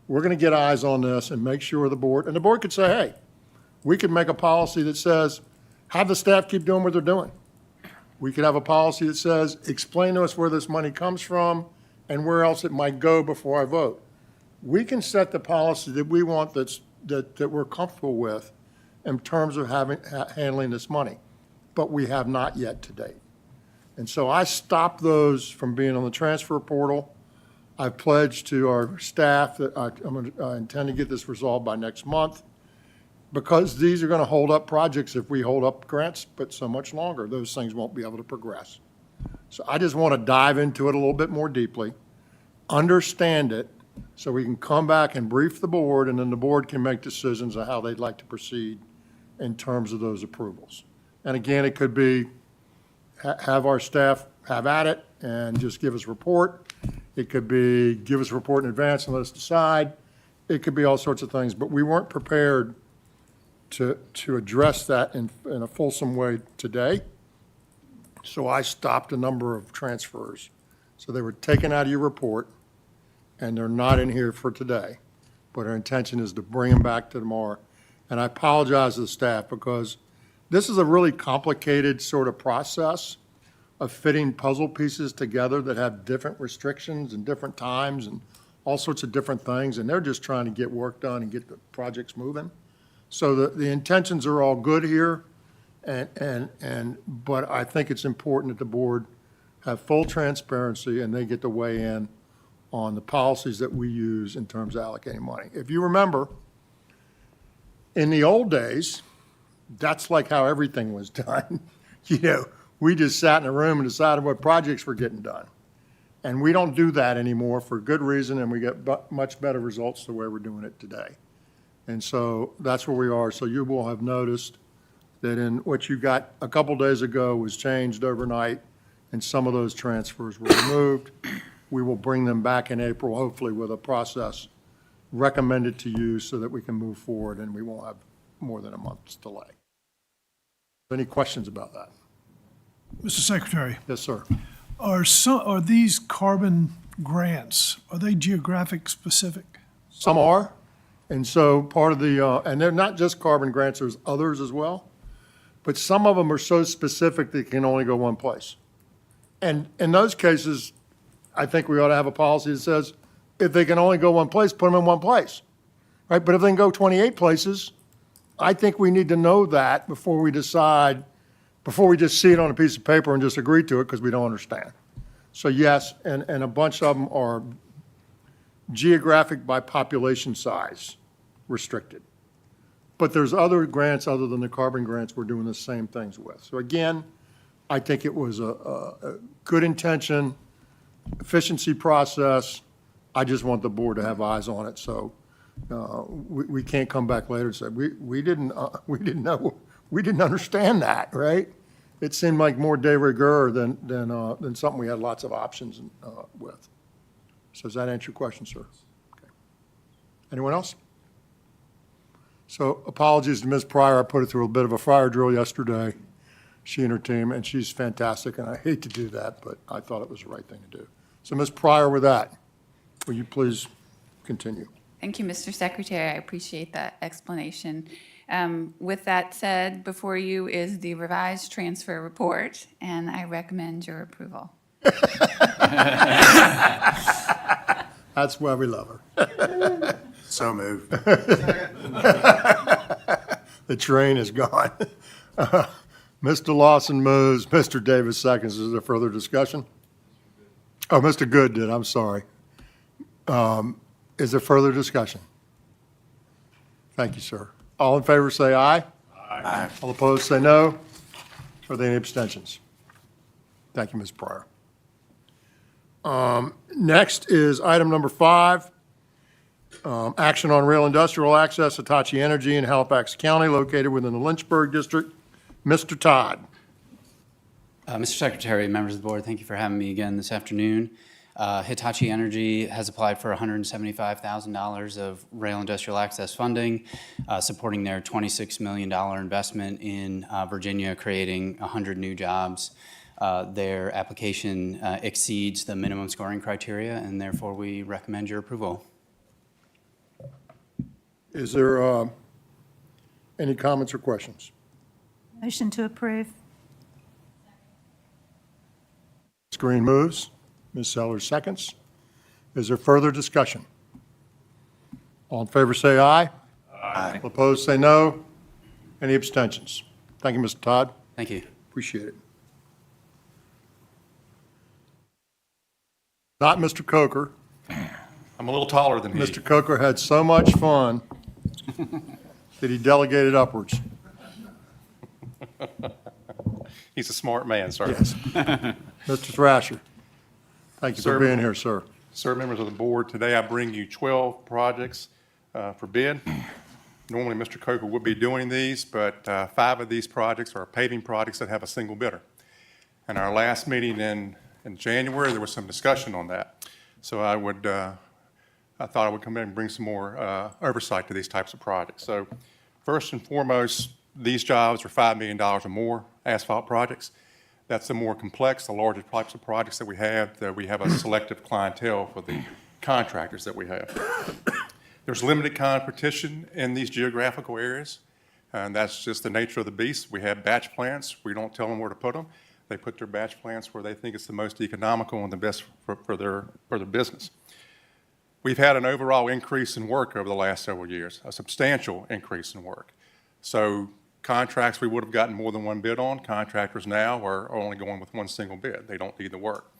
A: we're going to get eyes on this and make sure the board, and the board could say, hey, we could make a policy that says, have the staff keep doing what they're doing. We could have a policy that says, explain to us where this money comes from and where else it might go before I vote. We can set the policy that we want that we're comfortable with in terms of handling this money, but we have not yet to date. And so I stopped those from being on the transfer portal. I've pledged to our staff that I intend to get this resolved by next month, because these are going to hold up projects if we hold up grants, but so much longer. Those things won't be able to progress. So I just want to dive into it a little bit more deeply, understand it, so we can come back and brief the board, and then the board can make decisions on how they'd like to proceed in terms of those approvals. And again, it could be have our staff have at it and just give us a report. It could be give us a report in advance and let us decide. It could be all sorts of things, but we weren't prepared to address that in a fulsome way today. So I stopped a number of transfers. So they were taken out of your report, and they're not in here for today. But our intention is to bring them back to tomorrow. And I apologize to the staff, because this is a really complicated sort of process of fitting puzzle pieces together that have different restrictions and different times and all sorts of different things. And they're just trying to get work done and get the projects moving. So the intentions are all good here. But I think it's important that the board have full transparency and they get to weigh in on the policies that we use in terms of allocating money. If you remember, in the old days, that's like how everything was done. We just sat in a room and decided what projects were getting done. And we don't do that anymore for good reason, and we get much better results the way we're doing it today. And so that's where we are. So you will have noticed that in what you got a couple days ago was changed overnight, and some of those transfers were removed. We will bring them back in April, hopefully with a process recommended to you so that we can move forward and we won't have more than a month's delay. Any questions about that?
U: Mr. Secretary,
A: Yes, sir.
U: are these carbon grants, are they geographic specific?
A: Some are. And so part of the, and they're not just carbon grants, there's others as well. But some of them are so specific they can only go one place. And in those cases, I think we ought to have a policy that says, if they can only go one place, put them in one place, right? But if they can go 28 places, I think we need to know that before we decide, before we just see it on a piece of paper and just agree to it because we don't understand. So yes, and a bunch of them are geographic by population size restricted. But there's other grants other than the carbon grants we're doing the same things with. So again, I think it was a good intention, efficiency process. I just want the board to have eyes on it, so we can't come back later and say, we didn't know, we didn't understand that, right? It seemed like more de rigueur than something we had lots of options with. So does that answer your question, sir? Okay. Anyone else? So apologies to Ms. Pryor, I put her through a bit of a fire drill yesterday, she and her team, and she's fantastic, and I hate to do that, but I thought it was the right thing to do. So Ms. Pryor, with that, will you please continue?
M: Thank you, Mr. Secretary. I appreciate that explanation. With that said, before you is the revised transfer report, and I recommend your approval.
A: That's why we love her.
K: So moved.
A: The train is gone. Mr. Lawson moves, Mr. Davis seconds. Is there further discussion? Oh, Mr. Good did, I'm sorry. Is there further discussion? Thank you, sir. All in favor, say aye. Aye. All opposed, say no. Are there any abstentions? Thank you, Ms. Pryor. Next is item number 5, action on rail industrial access, Hitachi Energy in Halifax County, located within the Lynchburg District. Mr. Todd.
J: Mr. Secretary, members of the board, thank you for having me again this afternoon. Hitachi Energy has applied for $175,000 of rail industrial access funding, supporting their $26 million investment in Virginia, creating 100 new jobs. Their application exceeds the minimum scoring criteria, and therefore we recommend your approval.
A: Is there any comments or questions?
L: Motion to approve.
A: Ms. Green moves. Ms. Sellers seconds. Is there further discussion? All in favor say aye. Aye. All opposed say no. Any abstentions? Thank you, Mr. Todd.
J: Thank you.
A: Appreciate it. Not Mr. Coker.
D: I'm a little taller than he.
A: Mr. Coker had so much fun that he delegated upwards.
D: He's a smart man, sir.
A: Yes. Mr. Thrasher, thank you for
D: Sir.
A: being here, sir.
D: Sir, members of the board, today I bring you 12 projects for bid. Normally, Mr. Coker would be doing these, but 5 of these projects are paving projects that have a single bidder. In our last meeting in January, there was some discussion on that. So I thought I would come in and bring some more oversight to these types of projects. So first and foremost, these jobs are $5 million or more asphalt projects. That's the more complex, the larger types of projects that we have a selective clientele for the contractors that we have. There's limited competition in these geographical areas, and that's just the nature of the beast. We have batch plants. We don't tell them where to put them. They put their batch plants where they think it's the most economical and the best for their business. We've had an overall increase in work over the last several years, a substantial increase in work. So contracts we would have gotten more than one bid on, contractors now are only going with one single bid. They don't need the work.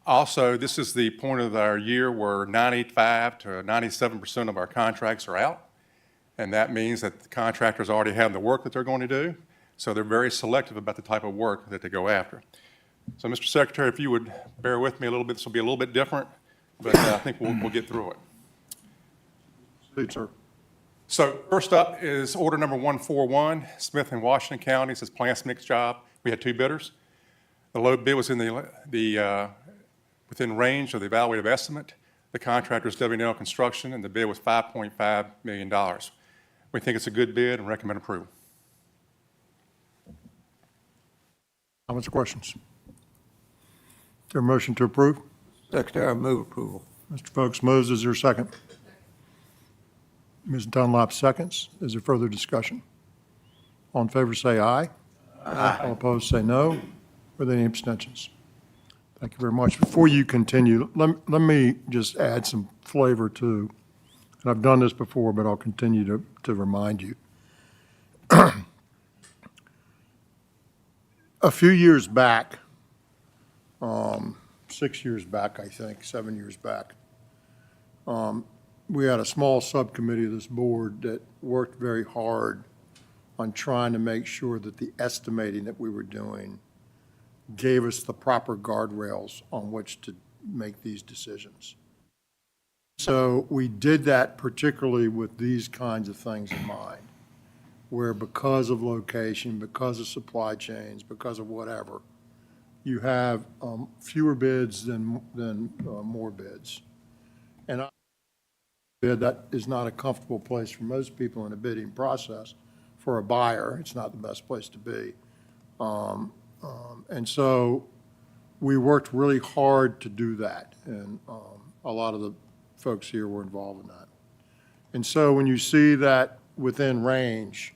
D: Also, this is the point of our year where 95 to 97% of our contracts are out, and that means that the contractors already have the work that they're going to do, so they're very selective about the type of work that they go after. So, Mr. Secretary, if you would bear with me a little bit, this will be a little bit different, but I think we'll get through it.
A: Please, sir.
D: So first up is order number 141, Smith and Washington Counties. It's plants mix job. We had 2 bidders. The low bid was in within range of the evaluative estimate. The contractor is W&L Construction, and the bid was $5.5 million. We think it's a good bid and recommend approval.
A: Comments or questions? Is there a motion to approve?
S: Secretary, I move approval.
A: Mr. Folks moves. Is there a second? Ms. Dunlap seconds. Is there further discussion? All in favor say aye. Aye. All opposed say no. Are there any abstentions? Thank you very much. Before you continue, let me just add some flavor to, and I've done this before, but I'll continue to remind you. A few years back, 6 years back, I think, 7 years back, we had a small subcommittee of this board that worked very hard on trying to make sure that the estimating that we were doing gave us the proper guardrails on which to make these decisions. So we did that particularly with these kinds of things in mind, where because of location, because of supply chains, because of whatever, you have fewer bids than more bids. And that is not a comfortable place for most people in a bidding process. For a buyer, it's not the best place to be. And so we worked really hard to do that, and a lot of the folks here were involved in that. And so when you see that within range,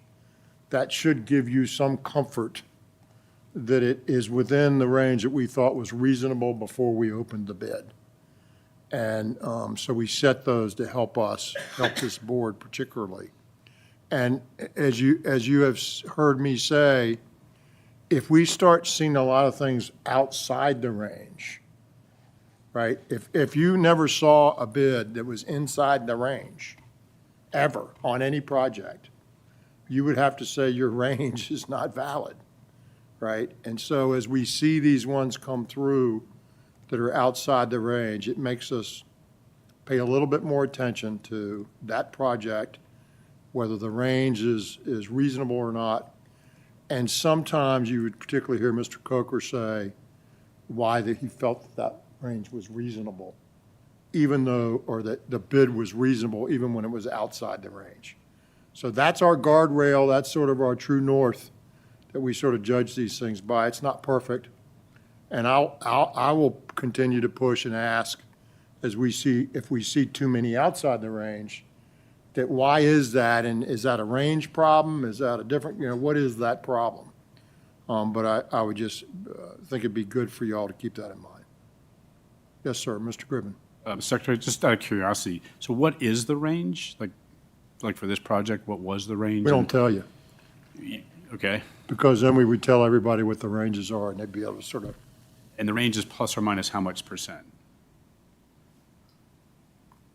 A: that should give you some comfort that it is within the range that we thought was reasonable before we opened the bid. And so we set those to help this board particularly. And as you have heard me say, if we start seeing a lot of things outside the range, right? If you never saw a bid that was inside the range, ever, on any project, you would have to say your range is not valid, right? And so as we see these ones come through that are outside the range, it makes us pay a little bit more attention to that project, whether the range is reasonable or not. And sometimes you would particularly hear Mr. Coker say why that he felt that range was reasonable, even though, or that the bid was reasonable even when it was outside the range. So that's our guardrail, that's sort of our true north that we sort of judge these things by. It's not perfect. And I will continue to push and ask as we see, if we see too many outside the range, that why is that? And is that a range problem? Is that a different, what is that problem? But I would just think it'd be good for y'all to keep that in mind. Yes, sir, Mr. Gribben.
O: Secretary, just out of curiosity, so what is the range? Like for this project, what was the range?
A: We don't tell you,
O: Okay.
A: because then we would tell everybody what the ranges are, and they'd be able to sort of,
O: And the range is plus or minus how much percent?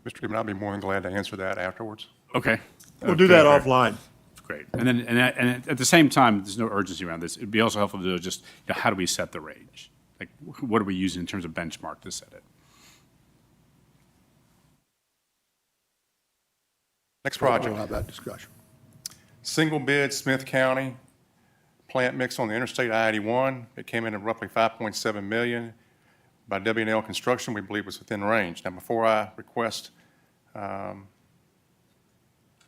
D: Mr. Gibbon, I'll be more than glad to answer that afterwards.
O: Okay.
A: we'll do that
O: Fair.
A: offline.
O: Great. And then, and at the same time, there's no urgency around this. It'd be also helpful to know just, how do we set the range? Like, what are we using in terms of benchmark to set it?
D: Next project.
A: We'll have that discussion.
D: Single bid, Smith County, plant mix on the Interstate I-81. It came in at roughly 5.7 million. By W&L Construction, we believe was within range. Now, before I request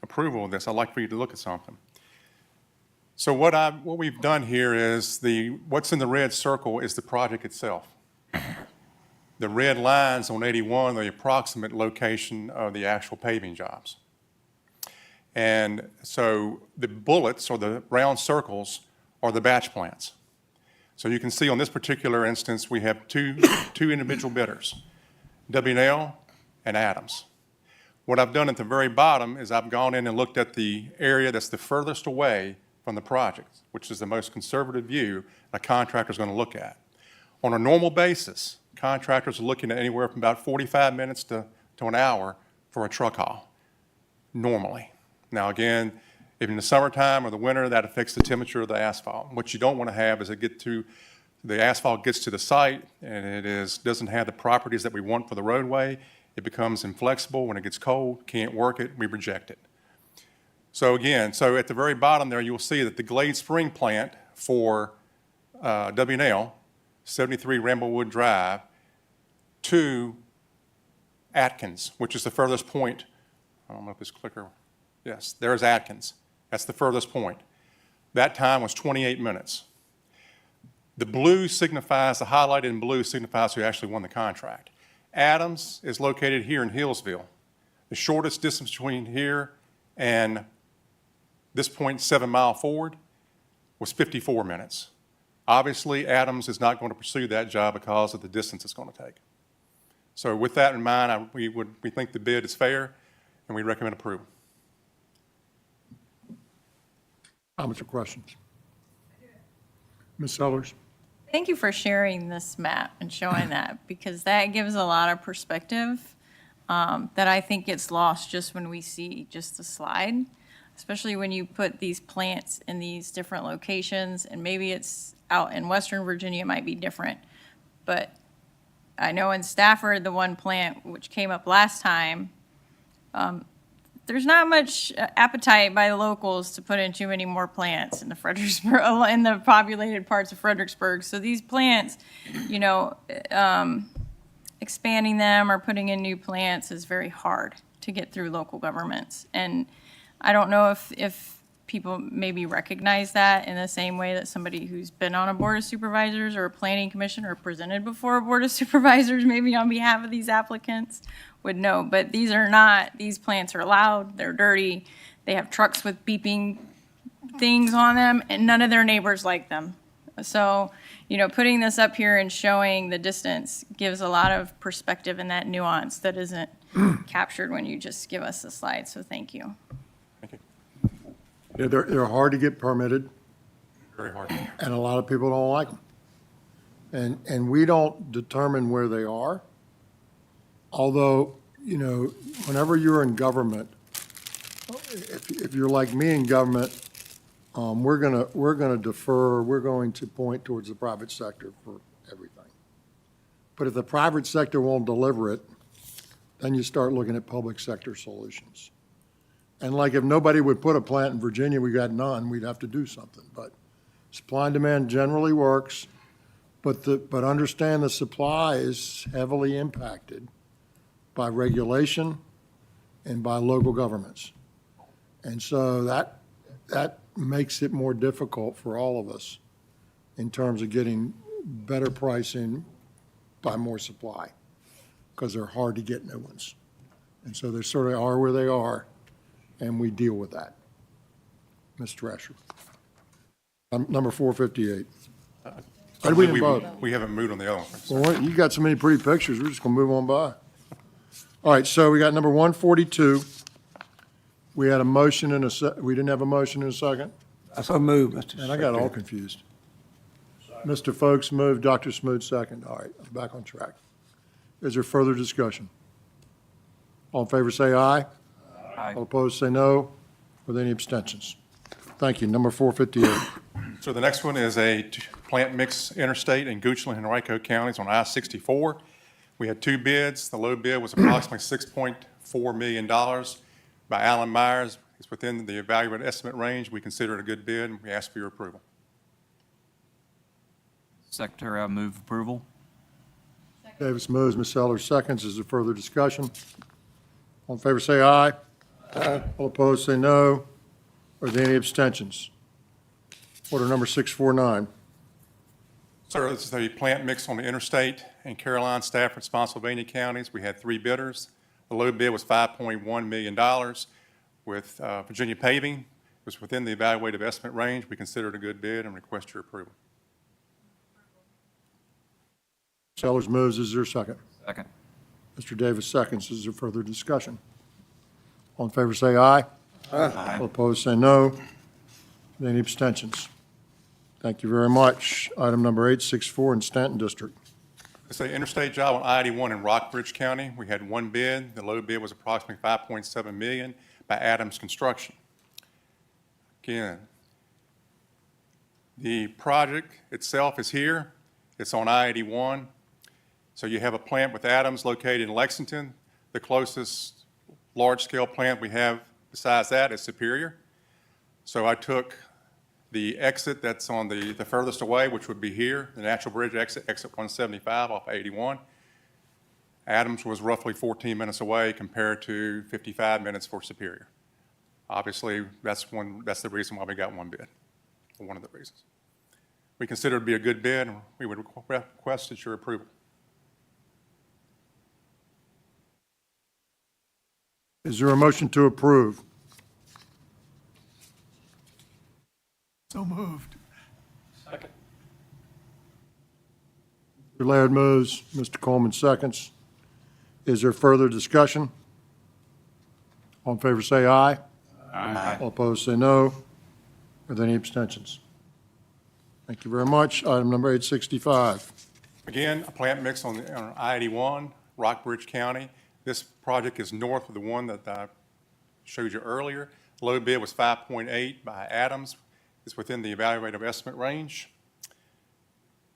D: approval of this, I'd like for you to look at something. So what we've done here is what's in the red circle is the project itself. The red lines on 81 are the approximate location of the actual paving jobs. And so the bullets or the round circles are the batch plants. So you can see on this particular instance, we have two individual bidders, W&L and Adams. What I've done at the very bottom is I've gone in and looked at the area that's the furthest away from the project, which is the most conservative view a contractor is going to look at. On a normal basis, contractors are looking at anywhere from about 45 minutes to an hour for a truck haul, normally. Now, again, if in the summertime or the winter, that affects the temperature of the asphalt. What you don't want to have is the asphalt gets to the site and doesn't have the properties that we want for the roadway. It becomes inflexible. When it gets cold, can't work it, we reject it. So again, at the very bottom there, you'll see that the Glade Spring plant for W&L, 73 Ramblewood Drive, to Atkins, which is the furthest point. I don't know if this clicker, yes, there's Atkins. That's the furthest point. That time was 28 minutes. The blue signifies, the highlighted in blue signifies who actually won the contract. Adams is located here in Hillsville. The shortest distance between here and this point, 7 Mile Forward, was 54 minutes. Obviously, Adams is not going to pursue that job because of the distance it's going to take. So with that in mind, we think the bid is fair, and we recommend approval.
A: Comments or questions? Ms. Sellers?
G: Thank you for sharing this map and showing that, because that gives a lot of perspective that I think gets lost just when we see just the slide, especially when you put these plants in these different locations, and maybe it's out in Western Virginia, it might be different. But I know in Stafford, the one plant which came up last time, there's not much appetite by the locals to put in too many more plants in the Fredericksburg, in the populated parts of Fredericksburg. So these plants, expanding them or putting in new plants is very hard to get through local governments. And I don't know if people maybe recognize that in the same way that somebody who's been on a board of supervisors or a planning commission or presented before a board of supervisors, maybe on behalf of these applicants, would know. But these are not, these plants are loud, they're dirty, they have trucks with beeping things on them, and none of their neighbors like them. So, putting this up here and showing the distance gives a lot of perspective and that nuance that isn't captured when you just give us the slide, so thank you.
D: Thank you.
A: Yeah, they're hard to get permitted,
D: Very hard.
A: and a lot of people don't like them. And we don't determine where they are. although, you know, whenever you're in government, if you're like me in government, we're gonna defer, we're going to point towards the private sector for everything. But if the private sector won't deliver it, then you start looking at public sector solutions. And like if nobody would put a plant in Virginia, we got none, we'd have to do something. But supply and demand generally works, but understand the supply is heavily impacted by regulation and by local governments. And so that makes it more difficult for all of us in terms of getting better pricing by more supply, because they're hard to get new ones. And so they sort of are where they are, and we deal with that. Mr. Asher. Number 458. We didn't vote.
D: We haven't moved on the other one.
A: Well, you got so many pretty pictures, we're just gonna move on by. All right, so we got number 142. We had a motion and we didn't have a motion in a second?
S: I so moved, Mr.
A: And I got all confused. Mr. Folks moved, Dr. Smoot second. All right, I'm back on track. Is there further discussion? All in favor say aye.
N: Aye.
A: All opposed say no. With any abstentions? Thank you. Number 458.
D: So the next one is a plant mix interstate in Goochland and Henrico counties on I-64. We had two bids. The low bid was approximately $6.4 million by Alan Myers. It's within the evaluated estimate range. We consider it a good bid, and we ask for your approval.
N: Secretary, I move approval.
A: Davis moves, Ms. Sellers seconds. Is there further discussion? All in favor say aye. Aye. All opposed say no. Are there any abstentions? Order number 649.
D: Sir, this is a plant mix on the interstate in Caroline, Stafford, Spotsylvania counties. We had three bidders. The low bid was $5.1 million with Virginia Paving. It was within the evaluated estimate range. We consider it a good bid and request your approval.
A: Sellers moves. Is there a second?
N: Second.
A: Mr. Davis seconds. Is there further discussion? All in favor say aye.
S: Aye.
A: All opposed say no. Any abstentions? Thank you very much. Item number 864 in Stanton District.
D: It's an interstate job on I-81 in Rockbridge County. We had one bid. The low bid was approximately $5.7 million by Adams Construction. Again, the project itself is here. It's on I-81. So you have a plant with Adams located in Lexington. The closest large-scale plant we have besides that is Superior. So I took the exit that's on the furthest away, which would be here, the Natural Bridge exit, exit 175 off 81. Adams was roughly 14 minutes away compared to 55 minutes for Superior. Obviously, that's the reason why we got one bid, or one of the reasons. We consider it to be a good bid, and we would request your approval.
A: Is there a motion to approve?
U: So moved.
A: Mr. Laird moves, Mr. Coleman seconds. Is there further discussion? All in favor say aye.
N: Aye.
A: All opposed say no. Are there any abstentions? Thank you very much. Item number 865.
D: Again, a plant mix on I-81, Rockbridge County. This project is north of the one that I showed you earlier. Low bid was 5.8 by Adams. It's within the evaluated estimate range.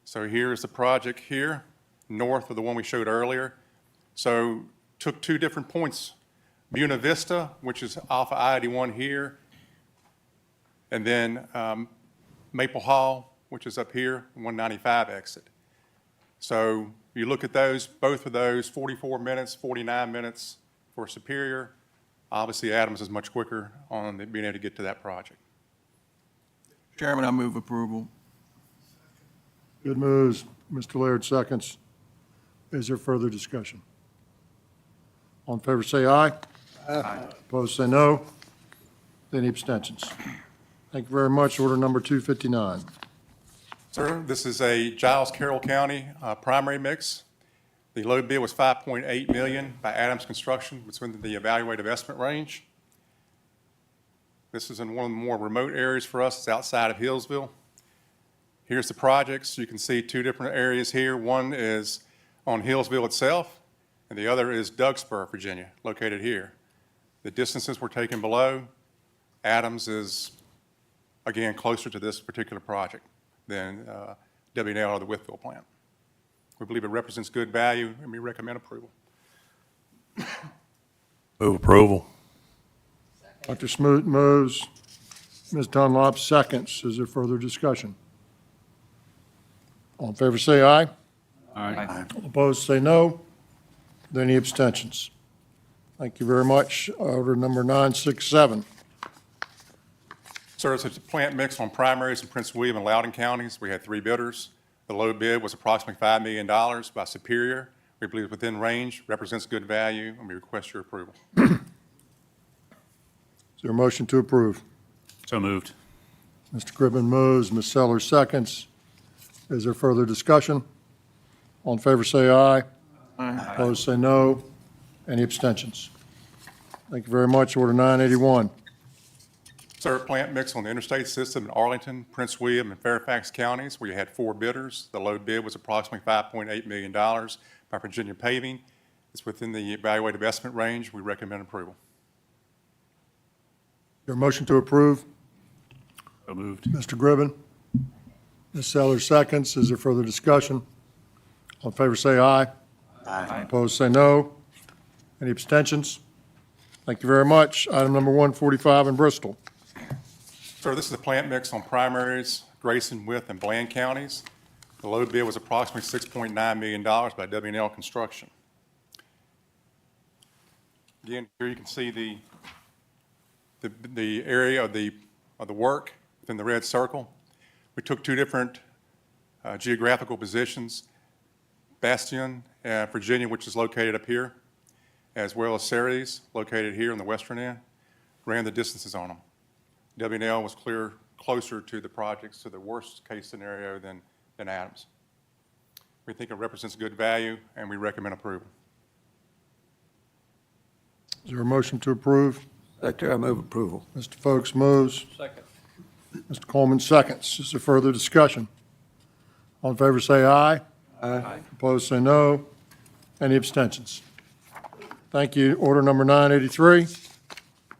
D: So here's the project here, north of the one we showed earlier. So took two different points. Buena Vista, which is off of I-81 here, and then Maple Hall, which is up here, 195 exit. So you look at those, both of those, 44 minutes, 49 minutes for Superior. Obviously, Adams is much quicker on being able to get to that project.
B: Chairman, I move approval.
A: Good moves. Mr. Laird seconds. Is there further discussion? All in favor say aye.
N: Aye.
A: Opposed say no. Any abstentions? Thank you very much. Order number 259.
D: Sir, this is a Giles Carroll County primary mix. The low bid was $5.8 million by Adams Construction, which is within the evaluated estimate range. This is in one of the more remote areas for us. It's outside of Hillsville. Here's the projects. You can see two different areas here. One is on Hillsville itself, and and the other is Dougspur, Virginia, located here. The distances were taken below. Adams is, again, closer to this particular project than W&L or the Withville plant. We believe it represents good value, and we recommend approval.
C: Move approval.
A: Dr. Smoot moves. Ms. Dunlop seconds. Is there further discussion? All in favor, say aye.
O: Aye.
A: All opposed, say no. Are there any abstentions? Thank you very much. Order number 967.
D: Sir, it's a plant mix on primaries in Prince William and Loudoun counties. We had 3 bidders. The low bid was approximately $5 million by Superior. We believe it's within range, represents good value, and we request your approval.
A: Is there a motion to approve?
O: So moved.
A: Mr. Gribbin moves, Ms. Sellers seconds. Is there further discussion? All in favor, say aye.
B: Aye.
A: Opposed, say no. Any abstentions? Thank you very much. Order 981.
D: Sir, plant mix on the interstate system in Arlington, Prince William, and Fairfax counties. We had 4 bidders. The low bid was approximately $5.8 million by Virginia Paving. It's within the evaluated investment range. We recommend approval.
A: Your motion to approve?
O: So moved.
A: Mr. Gribbin. Ms. Sellers seconds. Is there further discussion? All in favor, say aye.
K: Aye.
A: Opposed, say no. Any abstentions? Thank you very much. Item number 145 in Bristol.
D: Sir, this is a plant mix on primaries, Grayson, Wythe, and Bland counties. The low bid was approximately $6.9 million by W&L Construction. Again, here you can see the area of the work within the red circle. We took 2 different geographical positions, Bastion, Virginia, which is located up here, as well as Ceres, located here in the western end, ran the distances on them. W&L was closer to the projects, to the worst-case scenario than Adams. We think it represents good value, and we recommend approval.
A: Is there a motion to approve?
S: Secretary, I move approval.
A: Mr. Folks moves.
I: Second.
A: Mr. Coleman seconds. Is there further discussion? All in favor, say aye.
S: Aye.
A: Opposed, say no. Any abstentions? Thank you. Order number 983.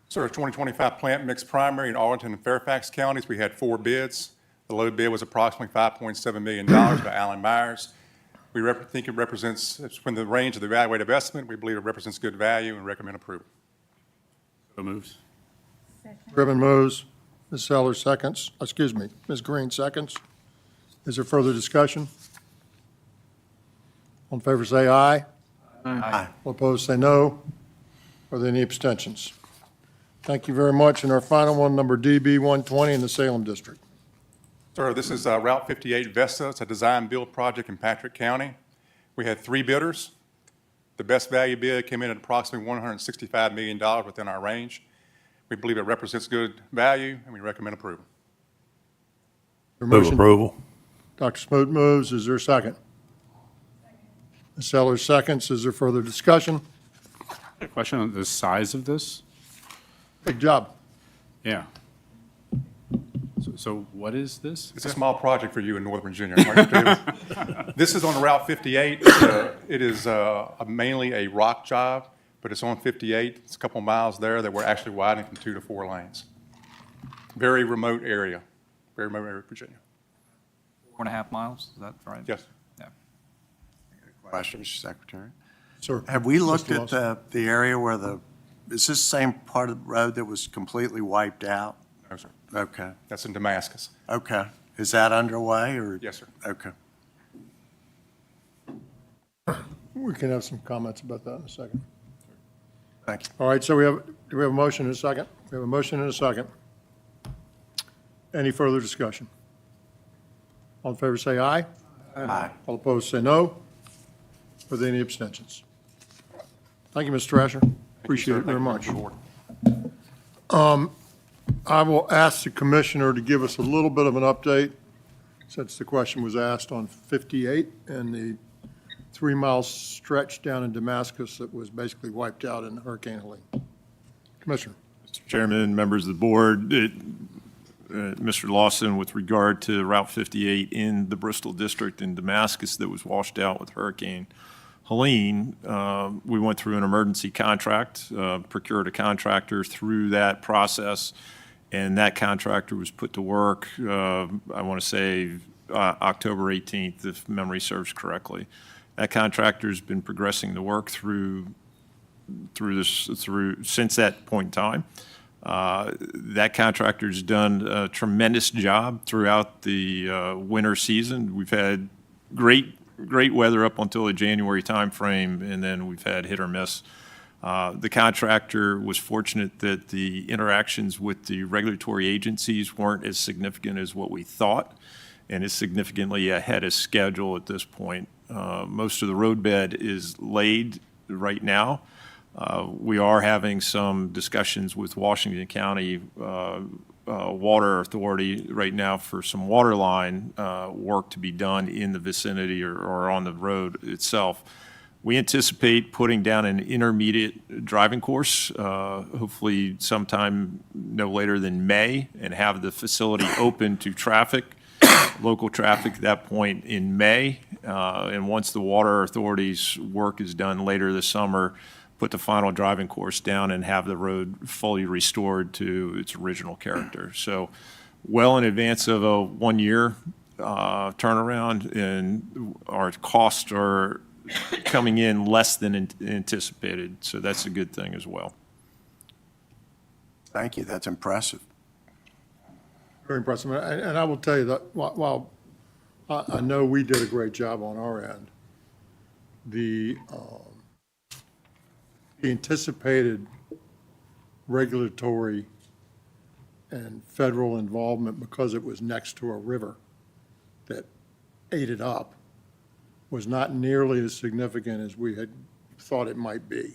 D: Sir, 2025 plant mix primary in Arlington and Fairfax counties. We had 4 bids. The low bid was approximately $5.7 million by Allen Myers. We think it represents, it's within the range of the evaluated investment. We believe it represents good value and recommend approval.
O: So moved.
A: Gribbin moves. Ms. Sellers seconds. Ms. Green seconds. Is there further discussion? All in favor, say aye.
K: Aye.
A: All opposed, say no. Are there any abstentions? Thank you very much. And our final one, number DB 120 in the Salem District.
D: Sir, this is Route 58 Vesta. It's a design-build project in Patrick County. We had 3 bidders. The best value bid came in at approximately $165 million within our range. We believe it represents good value, and we recommend approval.
A: Your
C: Move
A: motion-
C: approval.
A: Dr. Smoot moves. Is there a second? Ms. Sellers seconds. Is there further discussion?
O: A question on the size of this?
A: Big job.
O: Yeah. So what is this?
D: It's a small project for you in Northern Virginia. This is on Route 58. It is mainly a rock job, but it's on 58. It's a couple miles there that we're actually widening from 2 to 4 lanes. Very remote area, Virginia.
N: 4.5 miles, is that right?
D: Yes.
N: Yeah.
K: Question, Mr. Secretary.
A: Sir.
K: Have we looked
A: Mr.
K: at the area where is this the same part of the road that was completely wiped out?
D: No, sir.
K: Okay,
D: That's in Damascus.
K: okay. Is that underway, or?
D: Yes, sir.
K: Okay.
A: We can have some comments about that in a second.
K: Thank you.
A: All right, so do we have a motion and a second? We have a motion and a second. Any further discussion? All in favor, say aye.
K: Aye.
A: All opposed, say no. Are there any abstentions? Thank you, Mr. Thrasher. Appreciate it very much. I will ask the commissioner to give us a little bit of an update, since the question was asked on 58 and the 3-mile stretch down in Damascus that was basically wiped out in Hurricane Helene. Commissioner.
P: Mr. Chairman, members of the board, Mr. Lawson, with regard to Route 58 in the Bristol District in Damascus that was washed out with Hurricane Helene, we went through an emergency contract, procured a contractor through that process, and that contractor was put to work, I want to say, October 18th, if memory serves correctly. That contractor's been progressing the work through since that point in time. That contractor's done a tremendous job throughout the winter season. We've had great weather up until the January timeframe, and then we've had hit or miss. The contractor was fortunate that the interactions with the regulatory agencies weren't as significant as what we thought, and is significantly ahead of schedule at this point. Most of the roadbed is laid right now. We are having some discussions with Washington County Water Authority right now for some water line work to be done in the vicinity or on the road itself. We anticipate putting down an intermediate driving course, hopefully sometime no later than May, and have the facility open to traffic, local traffic at that point in May. And once the Water Authority's work is done later this summer, put the final driving course down and have the road fully restored to its original character. So well in advance of a 1-year turnaround, and our costs are coming in less than anticipated. So that's a good thing as well.
K: Thank you, that's impressive.
A: Very impressive. And I will tell you that while I know we did a great job on our end, the anticipated regulatory and federal involvement, because it was next to a river that ate it up, was not nearly as significant as we had thought it might be.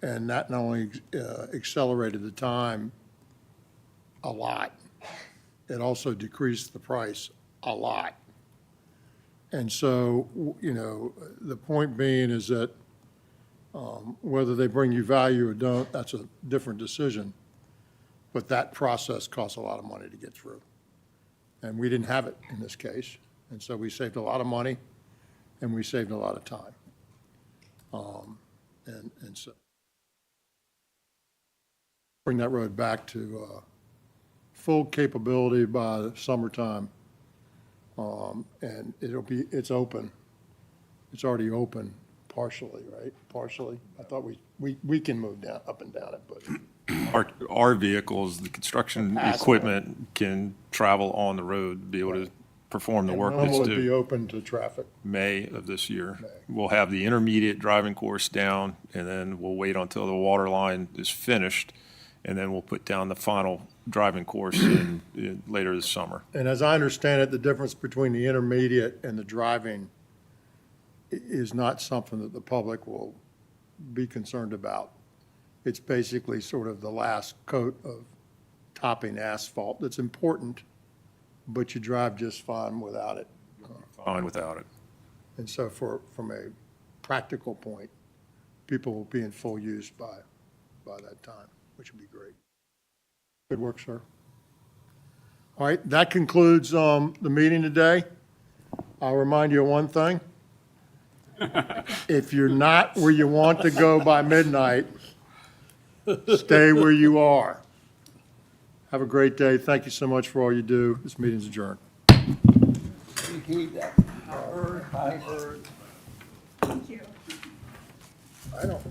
A: And that not only accelerated the time a lot, it also decreased the price a lot. And so, you know, the point being is that whether they bring you value or don't, that's a different decision. But that process costs a lot of money to get through. And we didn't have it in this case. And so we saved a lot of money and we saved a lot of time. And so bring that road back to full capability by the summertime. And it's open. It's already open partially, right? Partially. I thought we can move down, up and down it, but.
P: Our vehicles, the construction equipment can travel on the road, be able to perform the work
A: And when
P: that's
A: will it be
P: due.
A: open to traffic?
P: May of this year.
A: May.
P: We'll have the intermediate driving course down, and then we'll wait until the water line is finished, and then we'll put down the final driving course later this summer.
A: And as I understand it, the difference between the intermediate and the driving is not something that the public will be concerned about. It's basically sort of the last coat of topping asphalt that's important, but you drive just fine without it.
P: Fine without it.
A: And so from a practical point, people will be in full use by that time, which would be great. Good work, sir. All right, that concludes the meeting today. I'll remind you of one thing. If you're not where you want to go by midnight, stay where you are. Have a great day. Thank you so much for all you do. This meeting's adjourned.
S: I heard.
A: I don't.